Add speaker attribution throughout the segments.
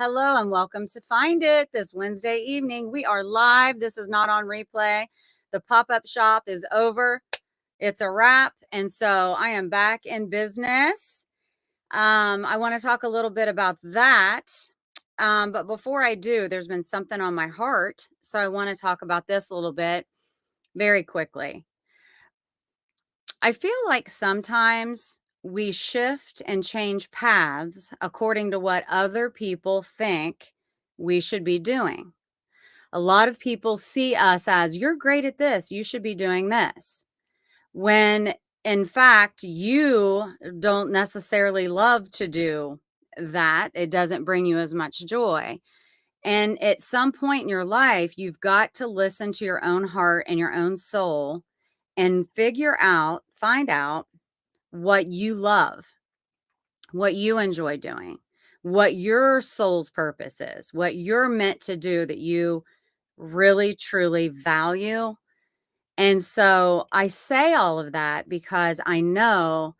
Speaker 1: Hello, and welcome to Find It this Wednesday evening. We are live. This is not on replay. The pop-up shop is over. It's a wrap. And so I am back in business. I want to talk a little bit about that. But before I do, there's been something on my heart. So I want to talk about this a little bit very quickly. I feel like sometimes we shift and change paths according to what other people think we should be doing. A lot of people see us as, you're great at this, you should be doing this. When in fact, you don't necessarily love to do that. It doesn't bring you as much joy. And at some point in your life, you've got to listen to your own heart and your own soul and find out what you love, what you enjoy doing, what your soul's purpose is, what you're meant to do that you really, truly value. And so I say all of that because I know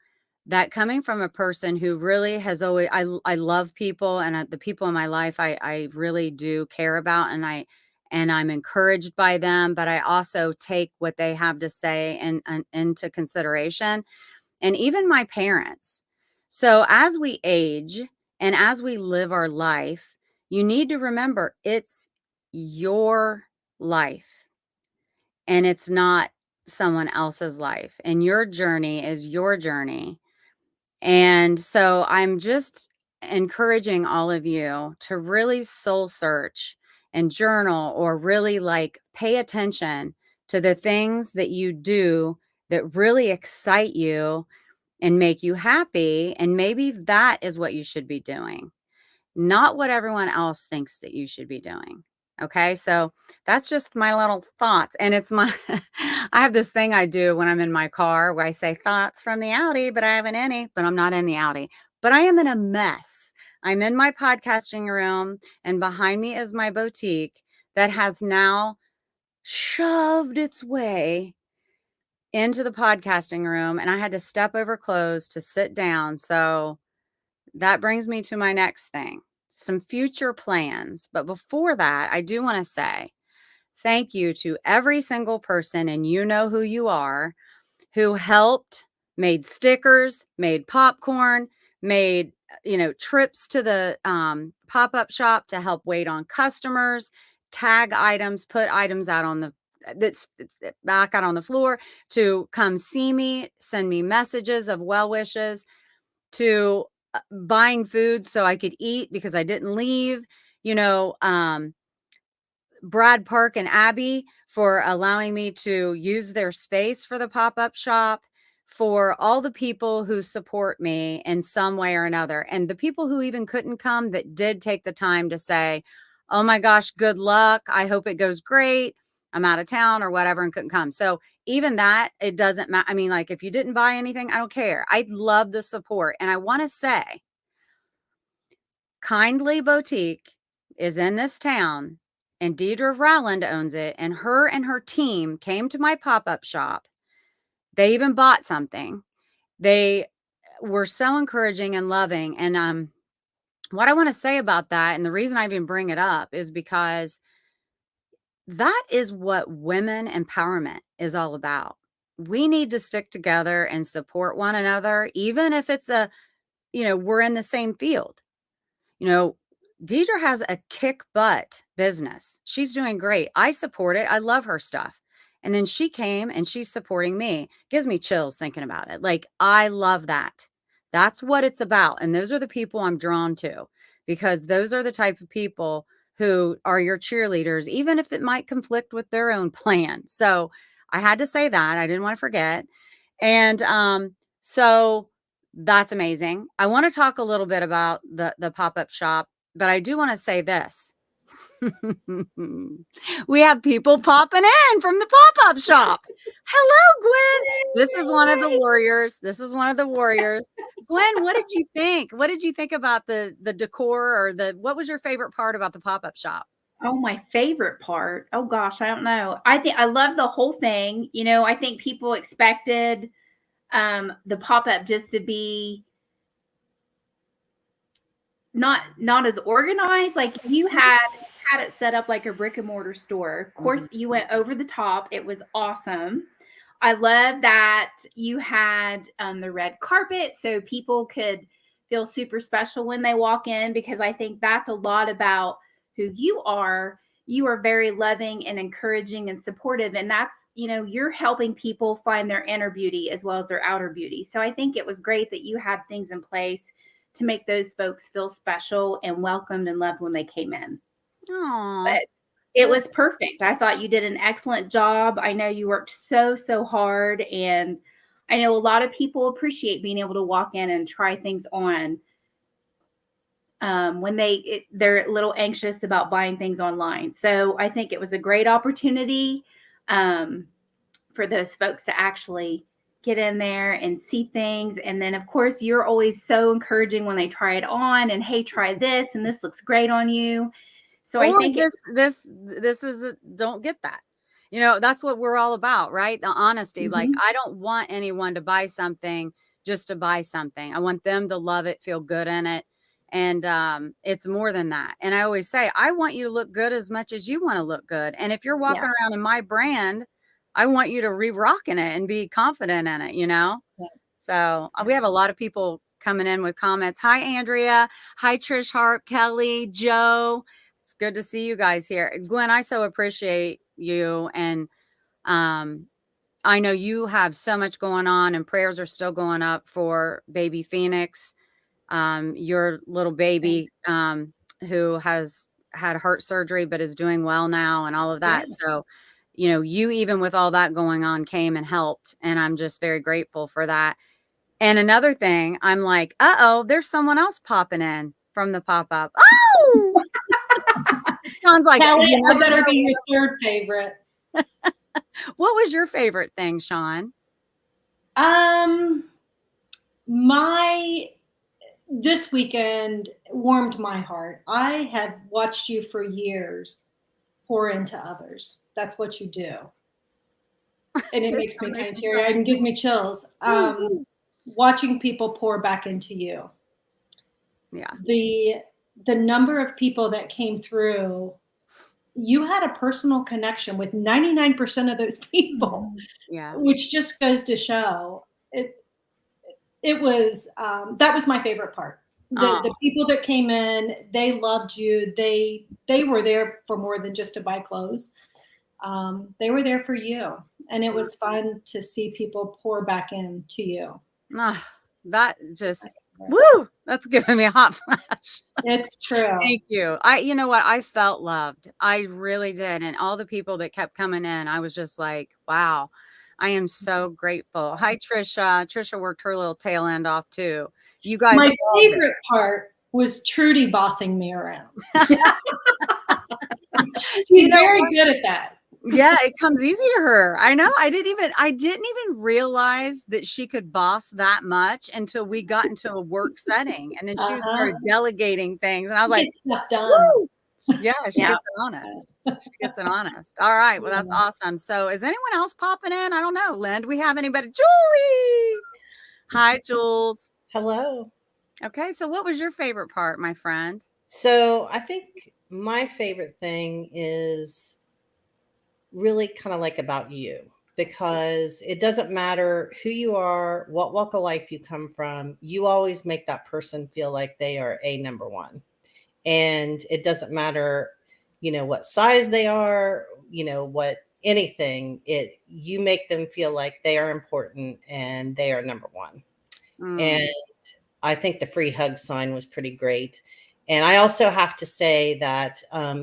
Speaker 1: that coming from a person who really has always, I love people, and the people in my life, I really do care about, and I'm encouraged by them, but I also take what they have to say and into consideration, and even my parents. So as we age and as we live our life, you need to remember it's your life and it's not someone else's life. And your journey is your journey. And so I'm just encouraging all of you to really soul search and journal, or really like pay attention to the things that you do that really excite you and make you happy. And maybe that is what you should be doing, not what everyone else thinks that you should be doing. Okay. So that's just my little thoughts. And it's my, I have this thing I do when I'm in my car where I say thoughts from the Audi, but I haven't any, but I'm not in the Audi, but I am in a mess. I'm in my podcasting room, and behind me is my boutique that has now shoved its way into the podcasting room, and I had to step over clothes to sit down. So that brings me to my next thing, some future plans. But before that, I do want to say thank you to every single person, and you know who you are, who helped, made stickers, made popcorn, made trips to the pop-up shop to help wait on customers, tag items, put items out on the that's back out on the floor, to come see me, send me messages of well wishes, to buying food so I could eat because I didn't leave, Brad Park and Abby for allowing me to use their space for the pop-up shop, for all the people who support me in some way or another. And the people who even couldn't come that did take the time to say, oh my gosh, good luck. I hope it goes great. I'm out of town or whatever and couldn't come. So even that, it doesn't matter. I mean, like, if you didn't buy anything, I don't care. I love the support. And I want to say, Kindly Boutique is in this town, and Deidre Rowland owns it, and her team came to my pop-up shop. They even bought something. They were so encouraging and loving. And what I want to say about that, and the reason I even bring it up, is because that is what women empowerment is all about. We need to stick together and support one another, even if it's we're in the same field. Deidre has a kick butt business. She's doing great. I support it. I love her stuff. And then she came and she's supporting me. Gives me chills thinking about it. Like, I love that. That's what it's about. And those are the people I'm drawn to, because those are the type of people who are your cheerleaders, even if it might conflict with their own plan. So I had to say that. I didn't want to forget. And so that's amazing. I want to talk a little bit about the pop-up shop, but I do want to say this. We have people popping in from the pop-up shop. Hello, Gwen. This is one of the warriors. Gwen, what did you think? What did you think about the decor, or what was your favorite part about the pop-up shop?
Speaker 2: Oh, my favorite part. Oh gosh, I don't know. I think I love the whole thing. I think people expected the pop-up just to be not as organized. Like you had it set up like a brick and mortar store. Of course, you went over the top. It was awesome. I love that you had the red carpet so people could feel super special when they walk in, because I think that's a lot about who you are. You are very loving and encouraging and supportive, and that's, you're helping people find their inner beauty as well as their outer beauty. So I think it was great that you had things in place to make those folks feel special and welcomed and loved when they came in.
Speaker 1: Aww.
Speaker 2: But it was perfect. I thought you did an excellent job. I know you worked so hard, and I know a lot of people appreciate being able to walk in and try things on when they're a little anxious about buying things online. So I think it was a great opportunity for those folks to actually get in there and see things. And then, of course, you're always so encouraging when they try it on and, hey, try this, and this looks great on you. So I think
Speaker 1: this is don't get that. That's what we're all about, right? The honesty. Like, I don't want anyone to buy something just to buy something. I want them to love it, feel good in it. And it's more than that. And I always say, I want you to look good as much as you want to look good. And if you're walking around in my brand, I want you to rocking it and be confident in it, Yeah. So we have a lot of people coming in with comments. Hi, Andrea. Hi, Trish Harp, Kelly, Joe. It's good to see you guys here. Gwen, I so appreciate you. And I know you have so much going on, and prayers are still going up for baby Phoenix, your little baby who has had heart surgery but is doing well now and all of that. Yeah. So, you even with all that going on came and helped. And I'm just very grateful for that. And another thing, I'm like, there's someone else popping in from the pop-up. Oh! Sounds like
Speaker 3: Kelly, I better be your third favorite.
Speaker 1: What was your favorite thing, Sean?
Speaker 3: This weekend warmed my heart. I have watched you for years pour into others. That's what you do. And it makes me kind of teary-eyed and gives me chills. Watching people pour back into you.
Speaker 1: Yeah.
Speaker 3: The number of people that came through, you had a personal connection with 99% of those people.
Speaker 1: Yeah.
Speaker 3: Which just goes to show it was that was my favorite part. The people that came in, they loved you. They were there for more than just to buy clothes. They were there for you, and it was fun to see people pour back into you.
Speaker 1: That just woo! That's giving me a hot flash.
Speaker 3: It's true.
Speaker 1: Thank you. You know what? I felt loved. I really did. And all the people that kept coming in, I was just like, wow. I am so grateful. Hi, Trisha. Trisha worked her little tail end off too. You guys.
Speaker 3: My favorite part was Trudy bossing me around. She's very good at that.
Speaker 1: Yeah, it comes easy to her. I know. I didn't even realize that she could boss that much until we got into a work setting, and then she started delegating things, and I was like,
Speaker 3: stuff done.
Speaker 1: Woo! Yeah, she gets it honest. She gets it honest. All right. Well, that's awesome. So is anyone else popping in? I don't know. Lynn, do we have anybody? Julie. Hi, Jules.
Speaker 4: Hello.
Speaker 1: Okay. So what was your favorite part, my friend?
Speaker 4: So I think my favorite thing is really kind of like about you, because it doesn't matter who you are, what walk of life you come from. You always make that person feel like they are number one. And it doesn't matter, what size they are, what anything, you make them feel like they are important and they are number one. And I think the free hug sign was pretty great. And I also have to say that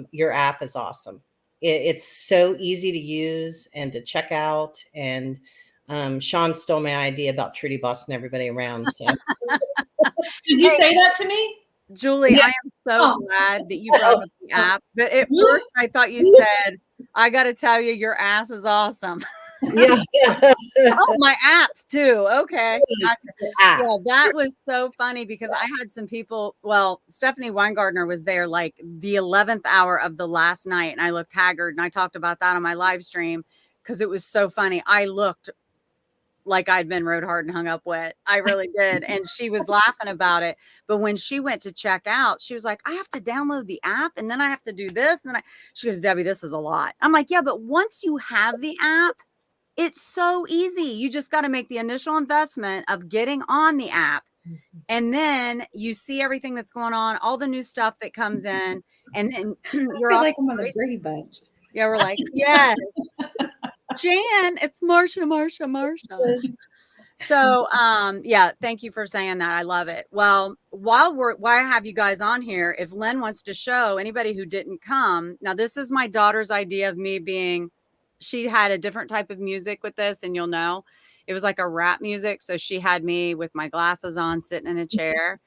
Speaker 4: your app is awesome. It's so easy to use and to check out. And Sean stole my idea about Trudy bossing everybody around. So.
Speaker 3: Did you say that to me?
Speaker 1: Julie, I am so glad that you brought up the app. But at first, I thought you said, I got to tell you, your ass is awesome.
Speaker 4: Yeah.
Speaker 1: My app too. Okay. Yeah, that was so funny because I had some people. Well, Stephanie Weingartner was there like the 11th hour of the last night, and I looked haggard, and I talked about that on my live stream because it was so funny. I looked like I'd been rode hard and hung up wet. I really did. And she was laughing about it. But when she went to check out, she was like, I have to download the app and then I have to do this. And then she goes, Debbie, this is a lot. I'm like, yeah, but once you have the app, it's so easy. You just got to make the initial investment of getting on the app. And then you see everything that's going on, all the new stuff that comes in. And then you're
Speaker 2: I feel
Speaker 1: off.
Speaker 2: like I'm on the
Speaker 1: races.
Speaker 2: Brady Bunch.
Speaker 1: Yeah, we're like, yes. Jan, it's Marsha. So, yeah, thank you for saying that. I love it. Well, while I have you guys on here, if Lynn wants to show anybody who didn't come, now this is my daughter's idea of me being, she had a different type of music with this, and you'll know it was like a rap music. So she had me with my glasses on, sitting in a chair,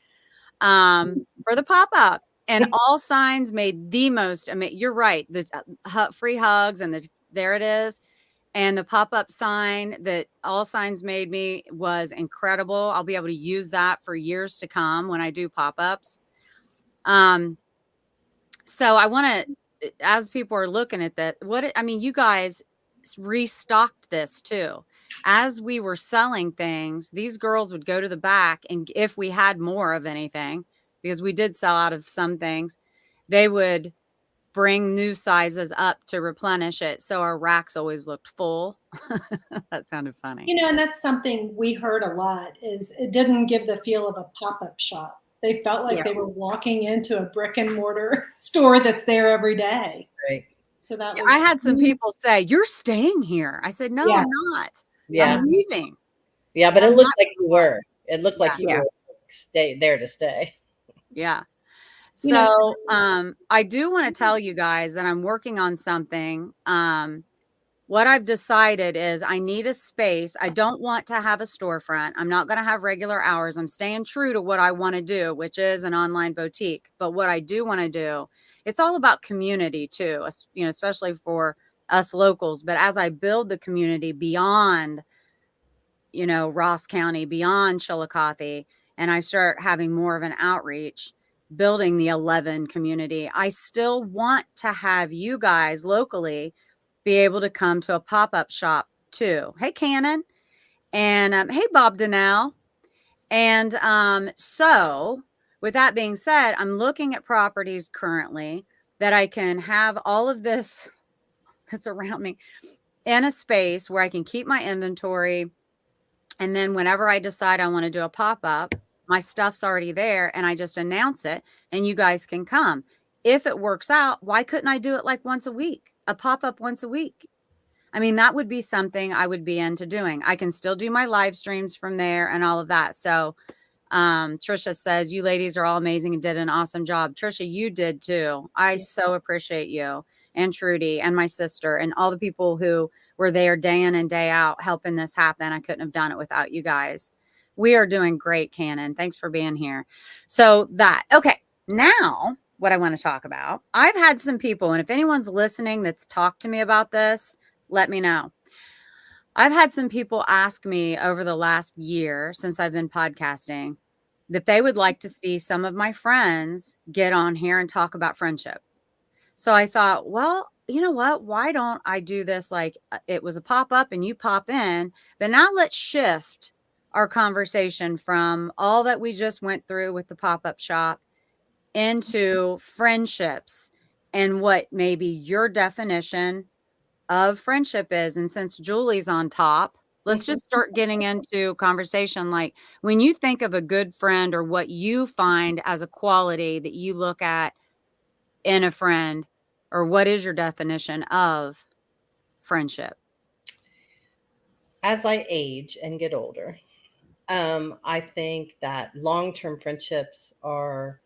Speaker 1: for the pop-up. And All Signs made the most amazing. You're right. The free hugs and there it is. And the pop-up sign that All Signs made me was incredible. I'll be able to use that for years to come when I do pop-ups. So I want to, as people are looking at that, you guys restocked this too. As we were selling things, these girls would go to the back, and if we had more of anything, because we did sell out of some things, they would bring new sizes up to replenish it. So our racks always looked full. That sounded funny.
Speaker 3: And that's something we heard a lot, is it didn't give the feel of a pop-up shop. They felt like they were walking into a brick and mortar store that's there every day.
Speaker 4: Right.
Speaker 3: So that
Speaker 1: I had some people say, you're staying here. I said, no, I'm not.
Speaker 4: Yeah.
Speaker 1: I'm leaving.
Speaker 4: Yeah, but it looked like you were. It looked like you were there to stay.
Speaker 1: Yeah. So I do want to tell you guys that I'm working on something. What I've decided is I need a space. I don't want to have a storefront. I'm not going to have regular hours. I'm staying true to what I want to do, which is an online boutique. But what I do want to do, it's all about community too, especially for us locals. But as I build the community beyond, Ross County, beyond Chillicothe, and I start having more of an outreach, building the 11 community, I still want to have you guys locally be able to come to a pop-up shop too. Hey, Cannon. And hey, Bob Donnell. And so with that being said, I'm looking at properties currently that I can have all of this that's around me in a space where I can keep my inventory. And then whenever I decide I want to do a pop-up, my stuff's already there and I just announce it and you guys can come. If it works out, why couldn't I do it like once a week? A pop-up once a week? I mean, that would be something I would be into doing. I can still do my live streams from there and all of that. So Trisha says, you ladies are all amazing and did an awesome job. Trisha, you did too. I so appreciate you, and Trudy and my sister and all the people who were there day in and day out helping this happen. I couldn't have done it without you guys. We are doing great, Cannon. Thanks for being here. So okay, now what I want to talk about, I've had some people, and if anyone's listening that's talked to me about this, let me know. I've had some people ask me over the last year since I've been podcasting that they would like to see some of my friends get on here and talk about friendship. So I thought, well, you know what? Why don't I do this like it was a pop-up and you pop in, but now let's shift our conversation from all that we just went through with the pop-up shop into friendships and what maybe your definition of friendship is. And since Julie's on top, let's just start getting into conversation. Like when you think of a good friend or what you find as a quality that you look at in a friend, or what is your definition of friendship?
Speaker 4: As I age and get older, I think that long-term friendships are,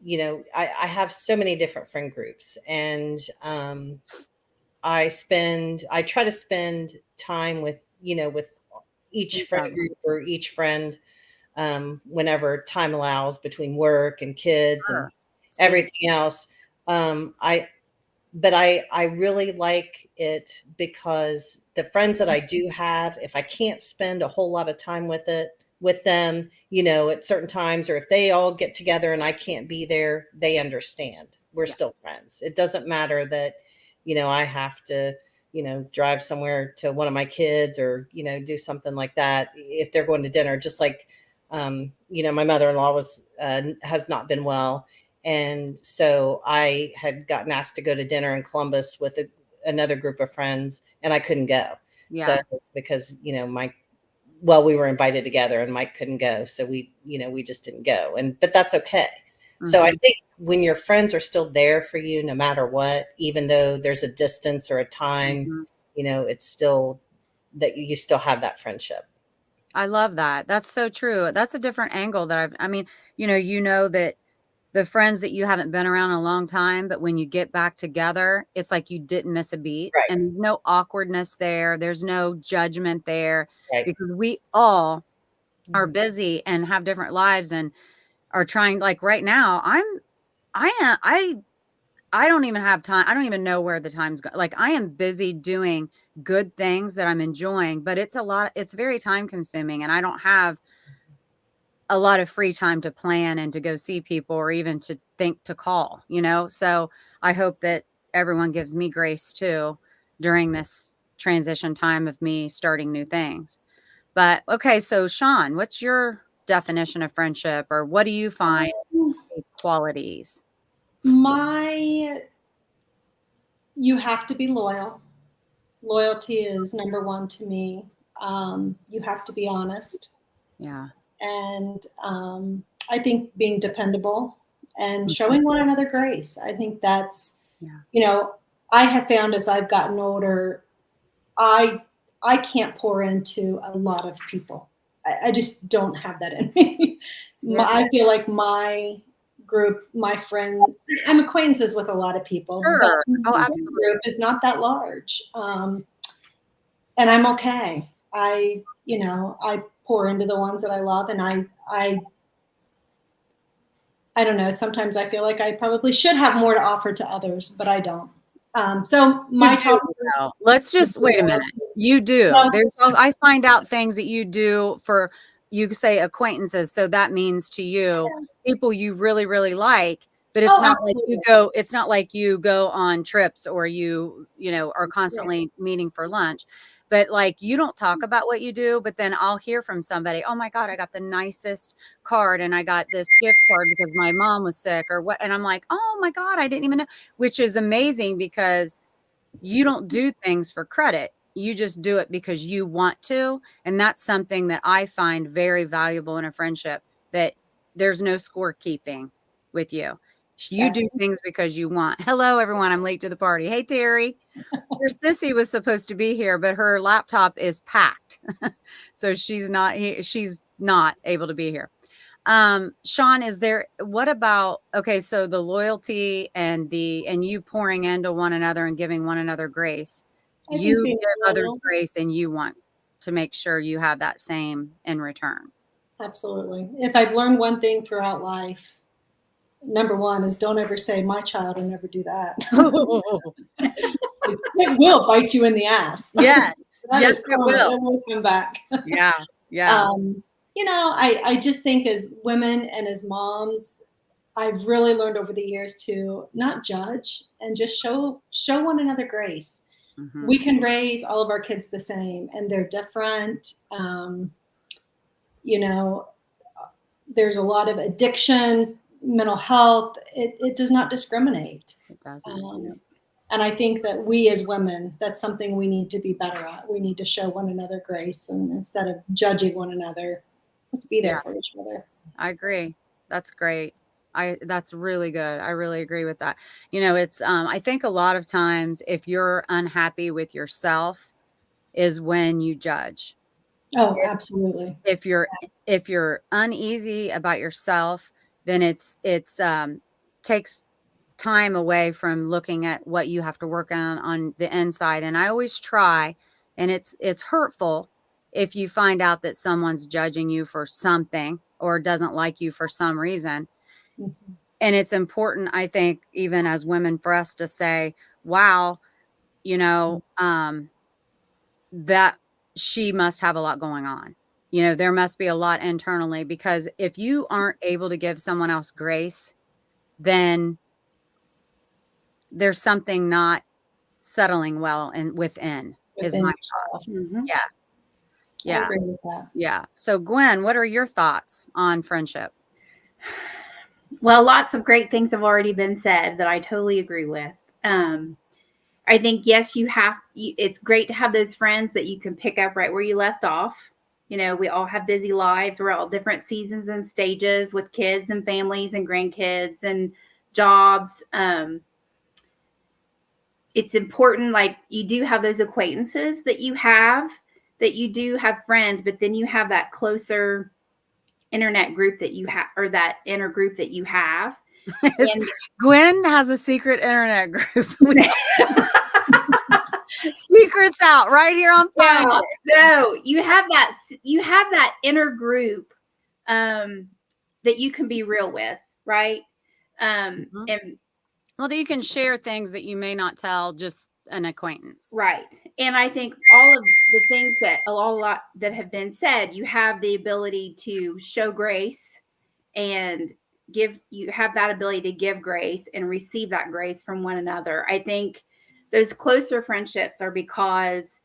Speaker 4: I have so many different friend groups, and I try to spend time with each friend group or each friend whenever time allows between work and kids and everything else. But I really like it because the friends that I do have, if I can't spend a whole lot of time with them, at certain times, or if they all get together and I can't be there, they understand. We're still friends. It doesn't matter that, I have to, drive somewhere to one of my kids or, do something like that if they're going to dinner, just like, my mother-in-law has not been well. And so I had gotten asked to go to dinner in Columbus with another group of friends, and I couldn't go.
Speaker 1: Yeah.
Speaker 4: So because, we were invited together and Mike couldn't go. So we just didn't go. But that's okay. So I think when your friends are still there for you, no matter what, even though there's a distance or a time, it's still that you still have that friendship.
Speaker 1: I love that. That's so true. That's a different angle that I mean, that the friends that you haven't been around in a long time, but when you get back together, it's like you didn't miss a beat,
Speaker 4: Right.
Speaker 1: and there's no awkwardness there. There's no judgment there,
Speaker 4: Right.
Speaker 1: because we all are busy and have different lives and are trying, like right now, I don't even have time. I don't even know where the time's going. Like, I am busy doing good things that I'm enjoying, but it's very time consuming, and I don't have a lot of free time to plan and to go see people or even to think to call, So I hope that everyone gives me grace too during this transition time of me starting new things. But okay, so Sean, what's your definition of friendship, or what do you find qualities?
Speaker 3: You have to be loyal. Loyalty is number one to me. You have to be honest.
Speaker 1: Yeah.
Speaker 3: And I think being dependable and showing one another grace. I think that's, I have found as I've gotten older, I can't pour into a lot of people. I just don't have that in me.
Speaker 1: Yeah.
Speaker 3: I feel like my group, my friend, I'm acquaintances with a lot of people,
Speaker 1: Sure.
Speaker 3: but
Speaker 1: Oh,
Speaker 3: my
Speaker 1: absolutely.
Speaker 3: group is not that large. And I'm okay. I pour into the ones that I love, and I don't know. Sometimes I feel like I probably should have more to offer to others, but I don't. So my top.
Speaker 1: Let's just wait a minute. You do. I find out things that you do for, you say acquaintances. So that means to you, people you really, really like, but it's not like it's not like you go on trips or you are constantly meeting for lunch. But like, you don't talk about what you do, but then I'll hear from somebody, oh my God, I got the nicest card and I got this gift card because my mom was sick or what. And I'm like, oh my God, I didn't even know, which is amazing because you don't do things for credit. You just do it because you want to. And that's something that I find very valuable in a friendship, that there's no scorekeeping with you. You do things because you want. Hello, everyone. I'm late to the party. Hey, Terry. Your sissy was supposed to be here, but her laptop is packed. So she's not able to be here. Sean, what about, okay, so the loyalty and you pouring into one another and giving one another grace, you give others grace and you want to make sure you have that same in return.
Speaker 3: Absolutely. If I've learned one thing throughout life, number one is don't ever say my child will never do that. It will bite you in the ass.
Speaker 1: Yes. Yes, it will.
Speaker 3: It will come back.
Speaker 1: Yeah. Yeah.
Speaker 3: I just think as women and as moms, I've really learned over the years to not judge and just show one another grace. Mm-hmm. We can raise all of our kids the same, and they're different. There's a lot of addiction, mental health. It does not discriminate.
Speaker 1: It doesn't.
Speaker 3: And I think that we as women, that's something we need to be better at. We need to show one another grace, and instead of judging one another, let's be there for each other.
Speaker 1: I agree. That's great. That's really good. I really agree with that. It's, I think a lot of times if you're unhappy with yourself is when you judge.
Speaker 3: Oh, absolutely.
Speaker 1: If you're uneasy about yourself, then it's takes time away from looking at what you have to work on the inside. And I always try, and it's hurtful if you find out that someone's judging you for something or doesn't like you for some reason. Mm-hmm. And it's important, I think, even as women, for us to say, wow, that she must have a lot going on. There must be a lot internally, because if you aren't able to give someone else grace, then there's something not settling well and within is
Speaker 3: Within
Speaker 1: my
Speaker 3: yourself.
Speaker 1: thoughts.
Speaker 2: Mhm.
Speaker 1: Yeah.
Speaker 3: I
Speaker 1: Yeah.
Speaker 3: agree with that.
Speaker 1: Yeah. So Gwen, what are your thoughts on friendship?
Speaker 2: Well, lots of great things have already been said that I totally agree with. I think, yes, it's great to have those friends that you can pick up right where you left off. You know, we all have busy lives. We're all different seasons and stages with kids and families and grandkids and jobs. It's important, like, you do have those acquaintances that you do have friends, but then you have that closer internet group that you have, or that inner group that you have. And
Speaker 1: Gwen has a secret internet group. Secrets out right here on Find
Speaker 2: yeah,
Speaker 1: It.
Speaker 2: so you have that inner group that you can be real with, right?
Speaker 1: Mhm.
Speaker 2: And
Speaker 1: Well, that you can share things that you may not tell just an acquaintance.
Speaker 2: right. And I think all of the things that a lot that have been said, you have the ability to show grace and you have that ability to give grace and receive that grace from one another. I think those closer friendships are because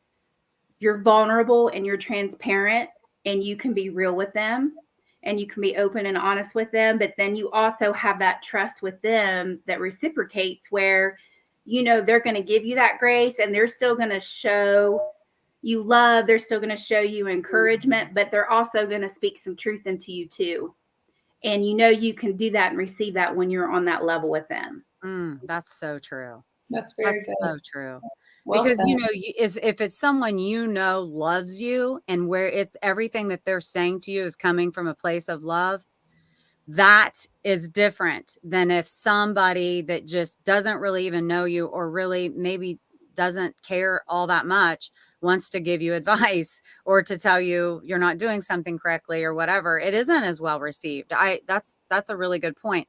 Speaker 2: you're vulnerable and you're transparent and you can be real with them and you can be open and honest with them, but then you also have that trust with them that reciprocates, where you know they're going to give you that grace and they're still going to show you love, they're still going to show you encouragement, but they're also going to speak some truth into you too. And you know you can do that and receive that when you're on that level with them.
Speaker 1: That's so true.
Speaker 3: That's very
Speaker 1: That's
Speaker 3: good.
Speaker 1: so true.
Speaker 3: Well
Speaker 1: Because
Speaker 3: said.
Speaker 1: you know, if it's someone you know loves you, and where it's everything that they're saying to you is coming from a place of love, that is different than if somebody that just doesn't really even know you, or really maybe doesn't care all that much, wants to give you advice or to tell you you're not doing something correctly or whatever. It isn't as well received. That's a really good point.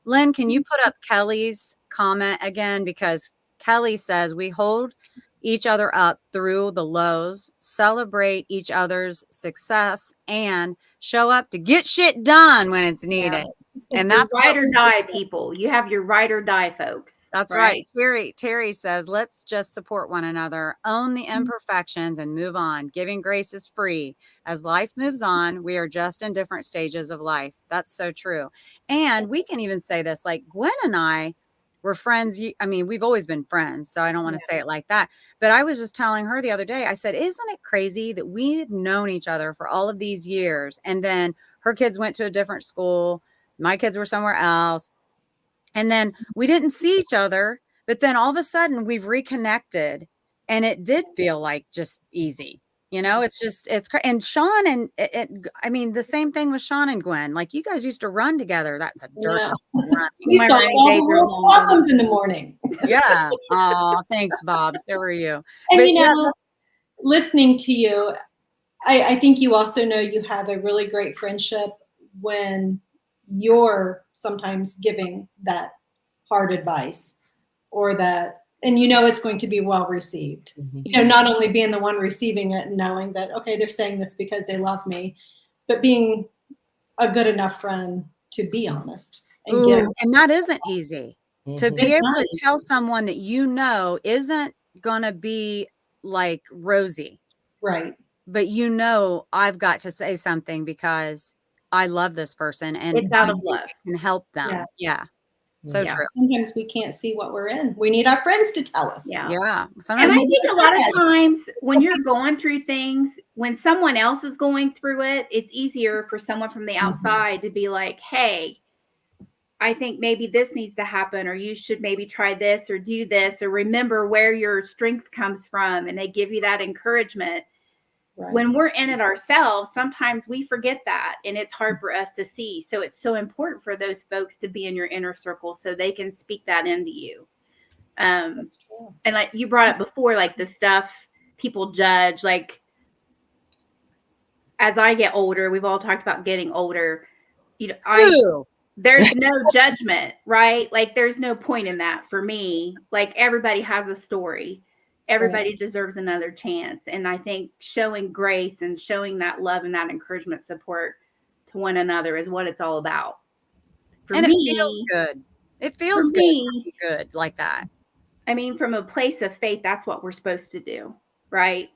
Speaker 1: Lynn, can you put up Kelly's comment again? Because Kelly says we hold each other up through the lows, celebrate each other's success, and show up to get shit done when it's needed. And
Speaker 2: Your
Speaker 1: that's
Speaker 2: ride
Speaker 1: what
Speaker 2: or
Speaker 1: we
Speaker 2: die
Speaker 1: just did.
Speaker 2: people. You have your ride or die folks.
Speaker 1: That's right. Terry says, let's just support one another, own the imperfections, and move on. Giving grace is free. As life moves on, we are just in different stages of life. That's so true. And we can even say this, like Gwen and I were friends. I mean, we've always been friends, so I don't want to say it like that. But I was just telling her the other day, I said, isn't it crazy that we've known each other for all of these years? And then her kids went to a different school. My kids were somewhere else. And then we didn't see each other, but then all of a sudden we've reconnected, and it did feel like just easy. You know, it's and Sean and I mean, the same thing with Sean and Gwen. Like, you guys used to run together. That's a dirty run.
Speaker 3: We
Speaker 2: My
Speaker 3: saw
Speaker 2: running
Speaker 3: all
Speaker 2: days
Speaker 3: the
Speaker 2: are
Speaker 3: world's
Speaker 2: long gone.
Speaker 3: problems in the morning.
Speaker 1: Yeah. Oh, thanks, Bob. So are you.
Speaker 3: And
Speaker 1: But
Speaker 3: you
Speaker 1: yeah,
Speaker 3: know, listening to you, I think you also know you have a really great friendship when you're sometimes giving that hard advice, or that, and you know it's going to be well received. You know, not only being the one receiving it and knowing that, okay, they're saying this because they love me, but being a good enough friend to be honest and give.
Speaker 1: and that isn't easy. To be
Speaker 3: It's
Speaker 1: able
Speaker 3: not
Speaker 1: to
Speaker 3: easy.
Speaker 1: tell someone that you know isn't gonna be like rosy,
Speaker 3: Right.
Speaker 1: but you know, I've got to say something because I love this person and
Speaker 2: It's out
Speaker 1: I
Speaker 2: of
Speaker 1: think
Speaker 2: love.
Speaker 1: it can help them.
Speaker 3: Yeah.
Speaker 1: Yeah. So
Speaker 2: Yeah.
Speaker 1: true.
Speaker 3: Sometimes we can't see what we're in. We need our friends to tell us.
Speaker 2: Yeah.
Speaker 1: Yeah.
Speaker 2: And
Speaker 1: Sometimes
Speaker 2: I
Speaker 1: you
Speaker 2: think a lot of times when you're going through things, when someone else is going through it, it's easier for someone from the outside to be like, hey, I think maybe this needs to happen, or you should maybe try this or do this, or remember where your strength comes from. And they give you that encouragement.
Speaker 3: Right.
Speaker 2: When we're in it ourselves, sometimes we forget that, and it's hard for us to see. So it's so important for those folks to be in your inner circle so they can speak that into you. And like you brought up before, like the stuff people judge, like as I get older, we've all talked about getting older. You know, there's no judgment, right? Like there's no point in that for me. Like everybody has a story. Everybody deserves another chance. And I think showing grace and showing that love and that encouragement, support to one another is what it's all about. For
Speaker 1: and
Speaker 2: me,
Speaker 1: it feels good. It feels good to be good like that.
Speaker 2: I mean, from a place of faith, that's what we're supposed to do, right?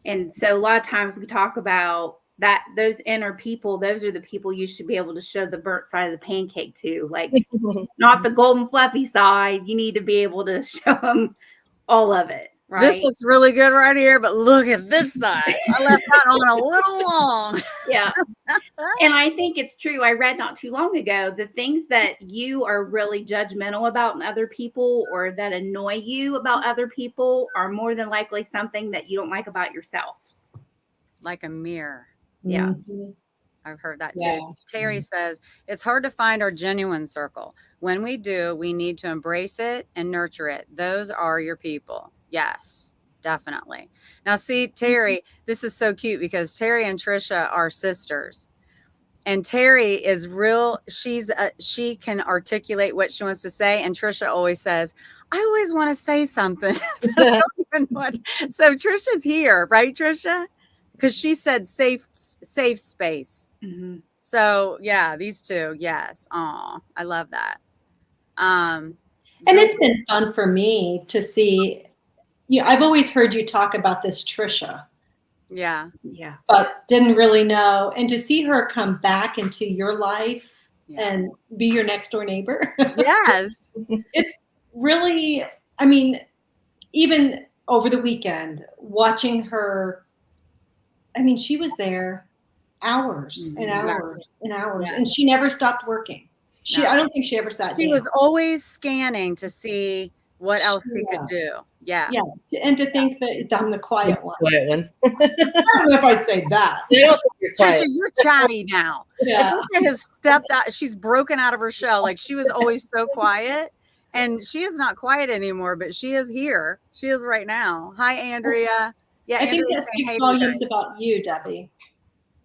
Speaker 2: And so a lot of times we talk about that those inner people, those are the people you should be able to show the burnt side of the pancake to, like not the golden fluffy side. You need to be able to show them all of it, right?
Speaker 1: This looks really good right here, but look at this side. I left that on a little long.
Speaker 2: Yeah. And I think it's true. I read not too long ago, the things that you are really judgmental about in other people or that annoy you about other people are more than likely something that you don't like about yourself.
Speaker 1: Like a mirror.
Speaker 2: Yeah.
Speaker 3: Mhm.
Speaker 1: I've heard that too.
Speaker 3: Yeah.
Speaker 1: Terry says it's hard to find our genuine circle. When we do, we need to embrace it and nurture it. Those are your people. Yes, definitely. Now, see, Terry, this is so cute because Terry and Trisha are sisters. And Terry is real. She can articulate what she wants to say. And Trisha always says, I always want to say something. I don't even know what. So Trisha's here, right, Trisha? Because she said safe space.
Speaker 2: Mhm.
Speaker 1: So yeah, these two, yes. Aw, I love that.
Speaker 3: And it's been fun for me to see. I've always heard you talk about this Trisha,
Speaker 1: Yeah,
Speaker 2: Yeah.
Speaker 3: but didn't really know. And to see her come back into your life
Speaker 1: yeah.
Speaker 3: and be your next door neighbor,
Speaker 1: Yes.
Speaker 3: it's really, I mean, even over the weekend, watching her, I mean, she was there hours and
Speaker 1: Mhm.
Speaker 3: hours and hours,
Speaker 1: Yeah.
Speaker 3: and she never stopped working.
Speaker 1: No.
Speaker 3: I don't think she ever sat
Speaker 1: She
Speaker 3: down.
Speaker 1: was always scanning to see what else she could do. Yeah.
Speaker 3: Yeah, and to think that I'm the quiet one.
Speaker 4: Quiet one.
Speaker 3: I don't know if I'd say that.
Speaker 4: I don't think you're
Speaker 1: Trisha,
Speaker 4: quiet.
Speaker 1: you're chatty now.
Speaker 3: Yeah.
Speaker 1: Trisha has stepped out. She's broken out of her shell. Like she was always so quiet. And she is not quiet anymore, but she is here. She is right now. Hi, Andrea. Yeah,
Speaker 3: I think
Speaker 1: Andrea's
Speaker 3: that
Speaker 1: saying,
Speaker 3: speaks
Speaker 1: "Hey,
Speaker 3: volumes
Speaker 1: guys."
Speaker 3: about you, Debbie.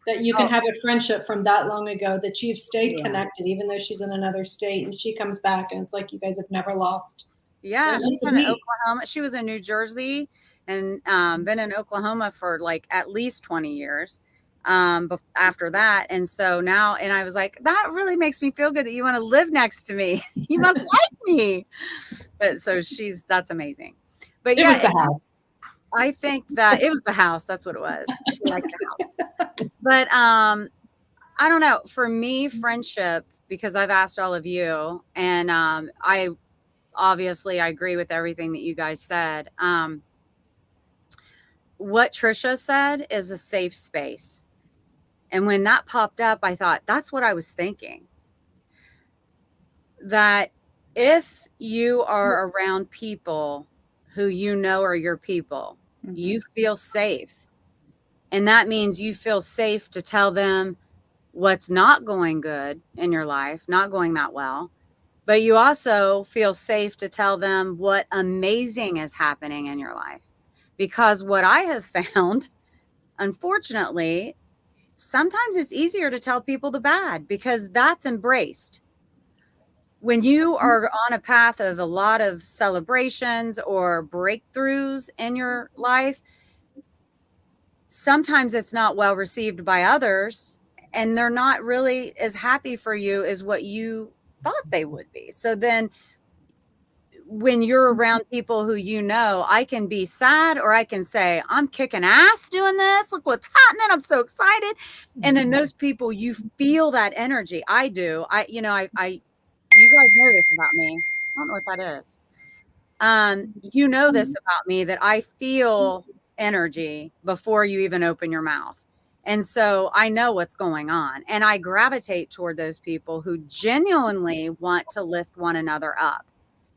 Speaker 3: That you can
Speaker 1: Oh.
Speaker 3: have a friendship from that long ago, that you've stayed
Speaker 1: Yeah.
Speaker 3: connected, even though she's in another state and she comes back and it's like you guys have never lost.
Speaker 1: Yeah,
Speaker 3: Yeah,
Speaker 1: she's
Speaker 3: that's
Speaker 1: in
Speaker 3: neat.
Speaker 1: Oklahoma. She was in New Jersey and been in Oklahoma for like at least 20 years after that. And so now, and I was like, that really makes me feel good that you want to live next to me. You must like me. But so that's amazing. But
Speaker 3: It was
Speaker 1: yeah,
Speaker 3: the house.
Speaker 1: I think that it was the house. That's what it was. She liked the house. But I don't know. For me, friendship, because I've asked all of you, and I obviously I agree with everything that you guys said. What Trisha said is a safe space. And when that popped up, I thought that's what I was thinking. That if you are around people who you know are your people, you feel safe. And that means you feel safe to tell them what's not going good in your life, not going that well. But you also feel safe to tell them what amazing is happening in your life. Because what I have found, unfortunately, sometimes it's easier to tell people the bad because that's embraced. When you are on a path of a lot of celebrations or breakthroughs in your life, sometimes it's not well received by others and they're not really as happy for you as what you thought they would be. So then when you're around people who you know, I can be sad or I can say, I'm kicking ass doing this. Look what's happening. I'm so excited. And then those people, you feel that energy. I do. You guys know this about me. I don't know what that is. You know this about me, that I feel energy before you even open your mouth. And so I know what's going on. And I gravitate toward those people who genuinely want to lift one another up.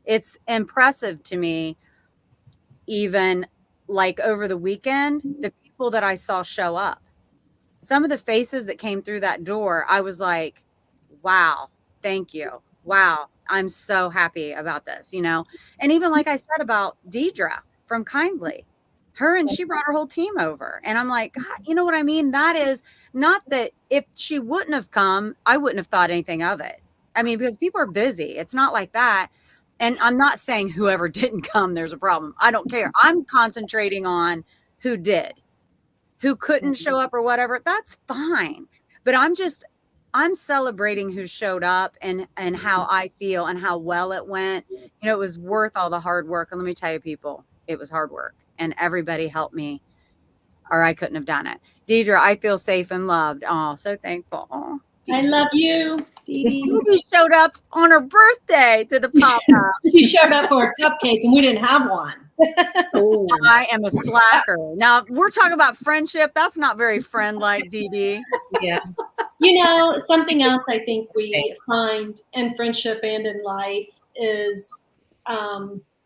Speaker 1: It's impressive to me, even like over the weekend, the people that I saw show up. Some of the faces that came through that door, I was like, wow, thank you. Wow, I'm so happy about this, And even like I said about Deidre from Kindly, she brought her whole team over. And I'm like, God, you know what I mean? That is not that if she wouldn't have come, I wouldn't have thought anything of it. I mean, because people are busy. It's not like that. And I'm not saying whoever didn't come, there's a problem. I don't care. I'm concentrating on who did, who couldn't show up or whatever. That's fine. But I'm just I'm celebrating who showed up and how I feel and how well it went. You know, it was worth all the hard work. And let me tell you, people, it was hard work, and everybody helped me, or I couldn't have done it. Deidre, I feel safe and loved. Oh, so thankful. Oh,
Speaker 3: I love you, Dee Dee.
Speaker 1: Dee showed up on her birthday to the pop-up.
Speaker 3: She showed up for a cupcake and we didn't have one.
Speaker 2: Oh,
Speaker 1: I am a slacker. Now we're talking about friendship. That's not very friend-like, Dee Dee.
Speaker 4: Yeah.
Speaker 3: You know, something else I think we find in friendship and in life is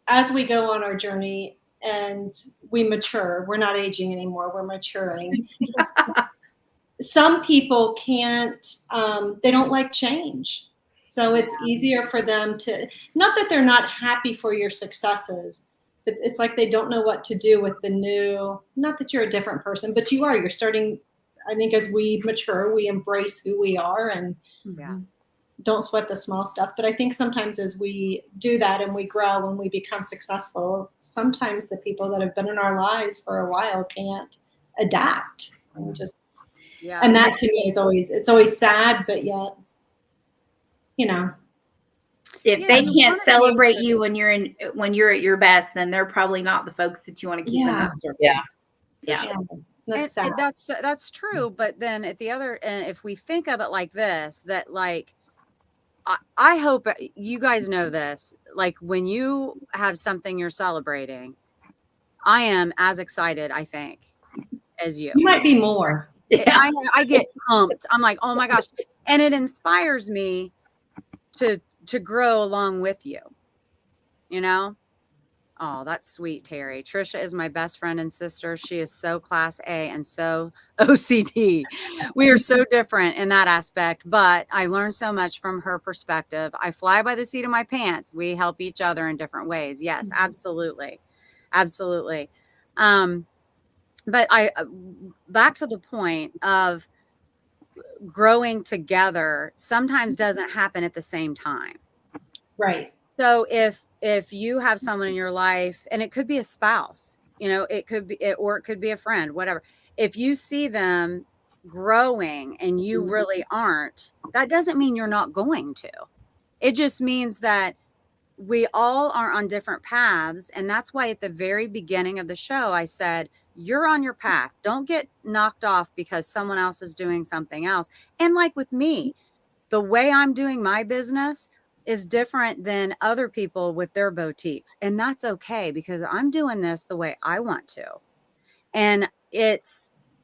Speaker 3: as we go on our journey and we mature, we're not aging anymore, we're maturing. Some people can't, they don't like change. So it's easier for them to, not that they're not happy for your successes, but it's like they don't know what to do with the new, not that you're a different person, but you are, you're starting, I think as we mature, we embrace who we are and
Speaker 1: Yeah.
Speaker 3: don't sweat the small stuff. But I think sometimes as we do that and we grow and we become successful, sometimes the people that have been in our lives for a while can't adapt. And just,
Speaker 1: Yeah.
Speaker 3: and that to me is always, it's always sad, but yet, you know.
Speaker 2: if
Speaker 1: Yeah,
Speaker 2: they
Speaker 1: you wanna
Speaker 2: can't
Speaker 1: be
Speaker 2: celebrate
Speaker 1: able
Speaker 2: you when you're at your best, then they're probably not the folks that you want to keep in
Speaker 3: Yeah.
Speaker 2: that circle.
Speaker 4: Yeah.
Speaker 2: Yeah.
Speaker 3: That's
Speaker 1: And
Speaker 3: sad.
Speaker 1: that's true. But then at the other end, if we think of it like this, that like, I hope you guys know this, like when you have something you're celebrating, I am as excited, I think, as you.
Speaker 3: You might be more.
Speaker 2: Yeah.
Speaker 1: I get pumped. I'm like, oh my gosh. And it inspires me to grow along with you, you know? Oh, that's sweet, Terry. Trisha is my best friend and sister. She is so class A and so OCD. We are so different in that aspect, but I learned so much from her perspective. I fly by the seat of my pants. We help each other in different ways. Yes, absolutely. Absolutely. But back to the point of growing together sometimes doesn't happen at the same time.
Speaker 3: Right.
Speaker 1: So if you have someone in your life, and it could be a spouse, you know, it could be, or it could be a friend, whatever. If you see them growing and you really aren't, that doesn't mean you're not going to. It just means that we all are on different paths. And that's why at the very beginning of the show, I said, you're on your path. Don't get knocked off because someone else is doing something else. And like with me, the way I'm doing my business is different than other people with their boutiques. And that's okay because I'm doing this the way I want to. And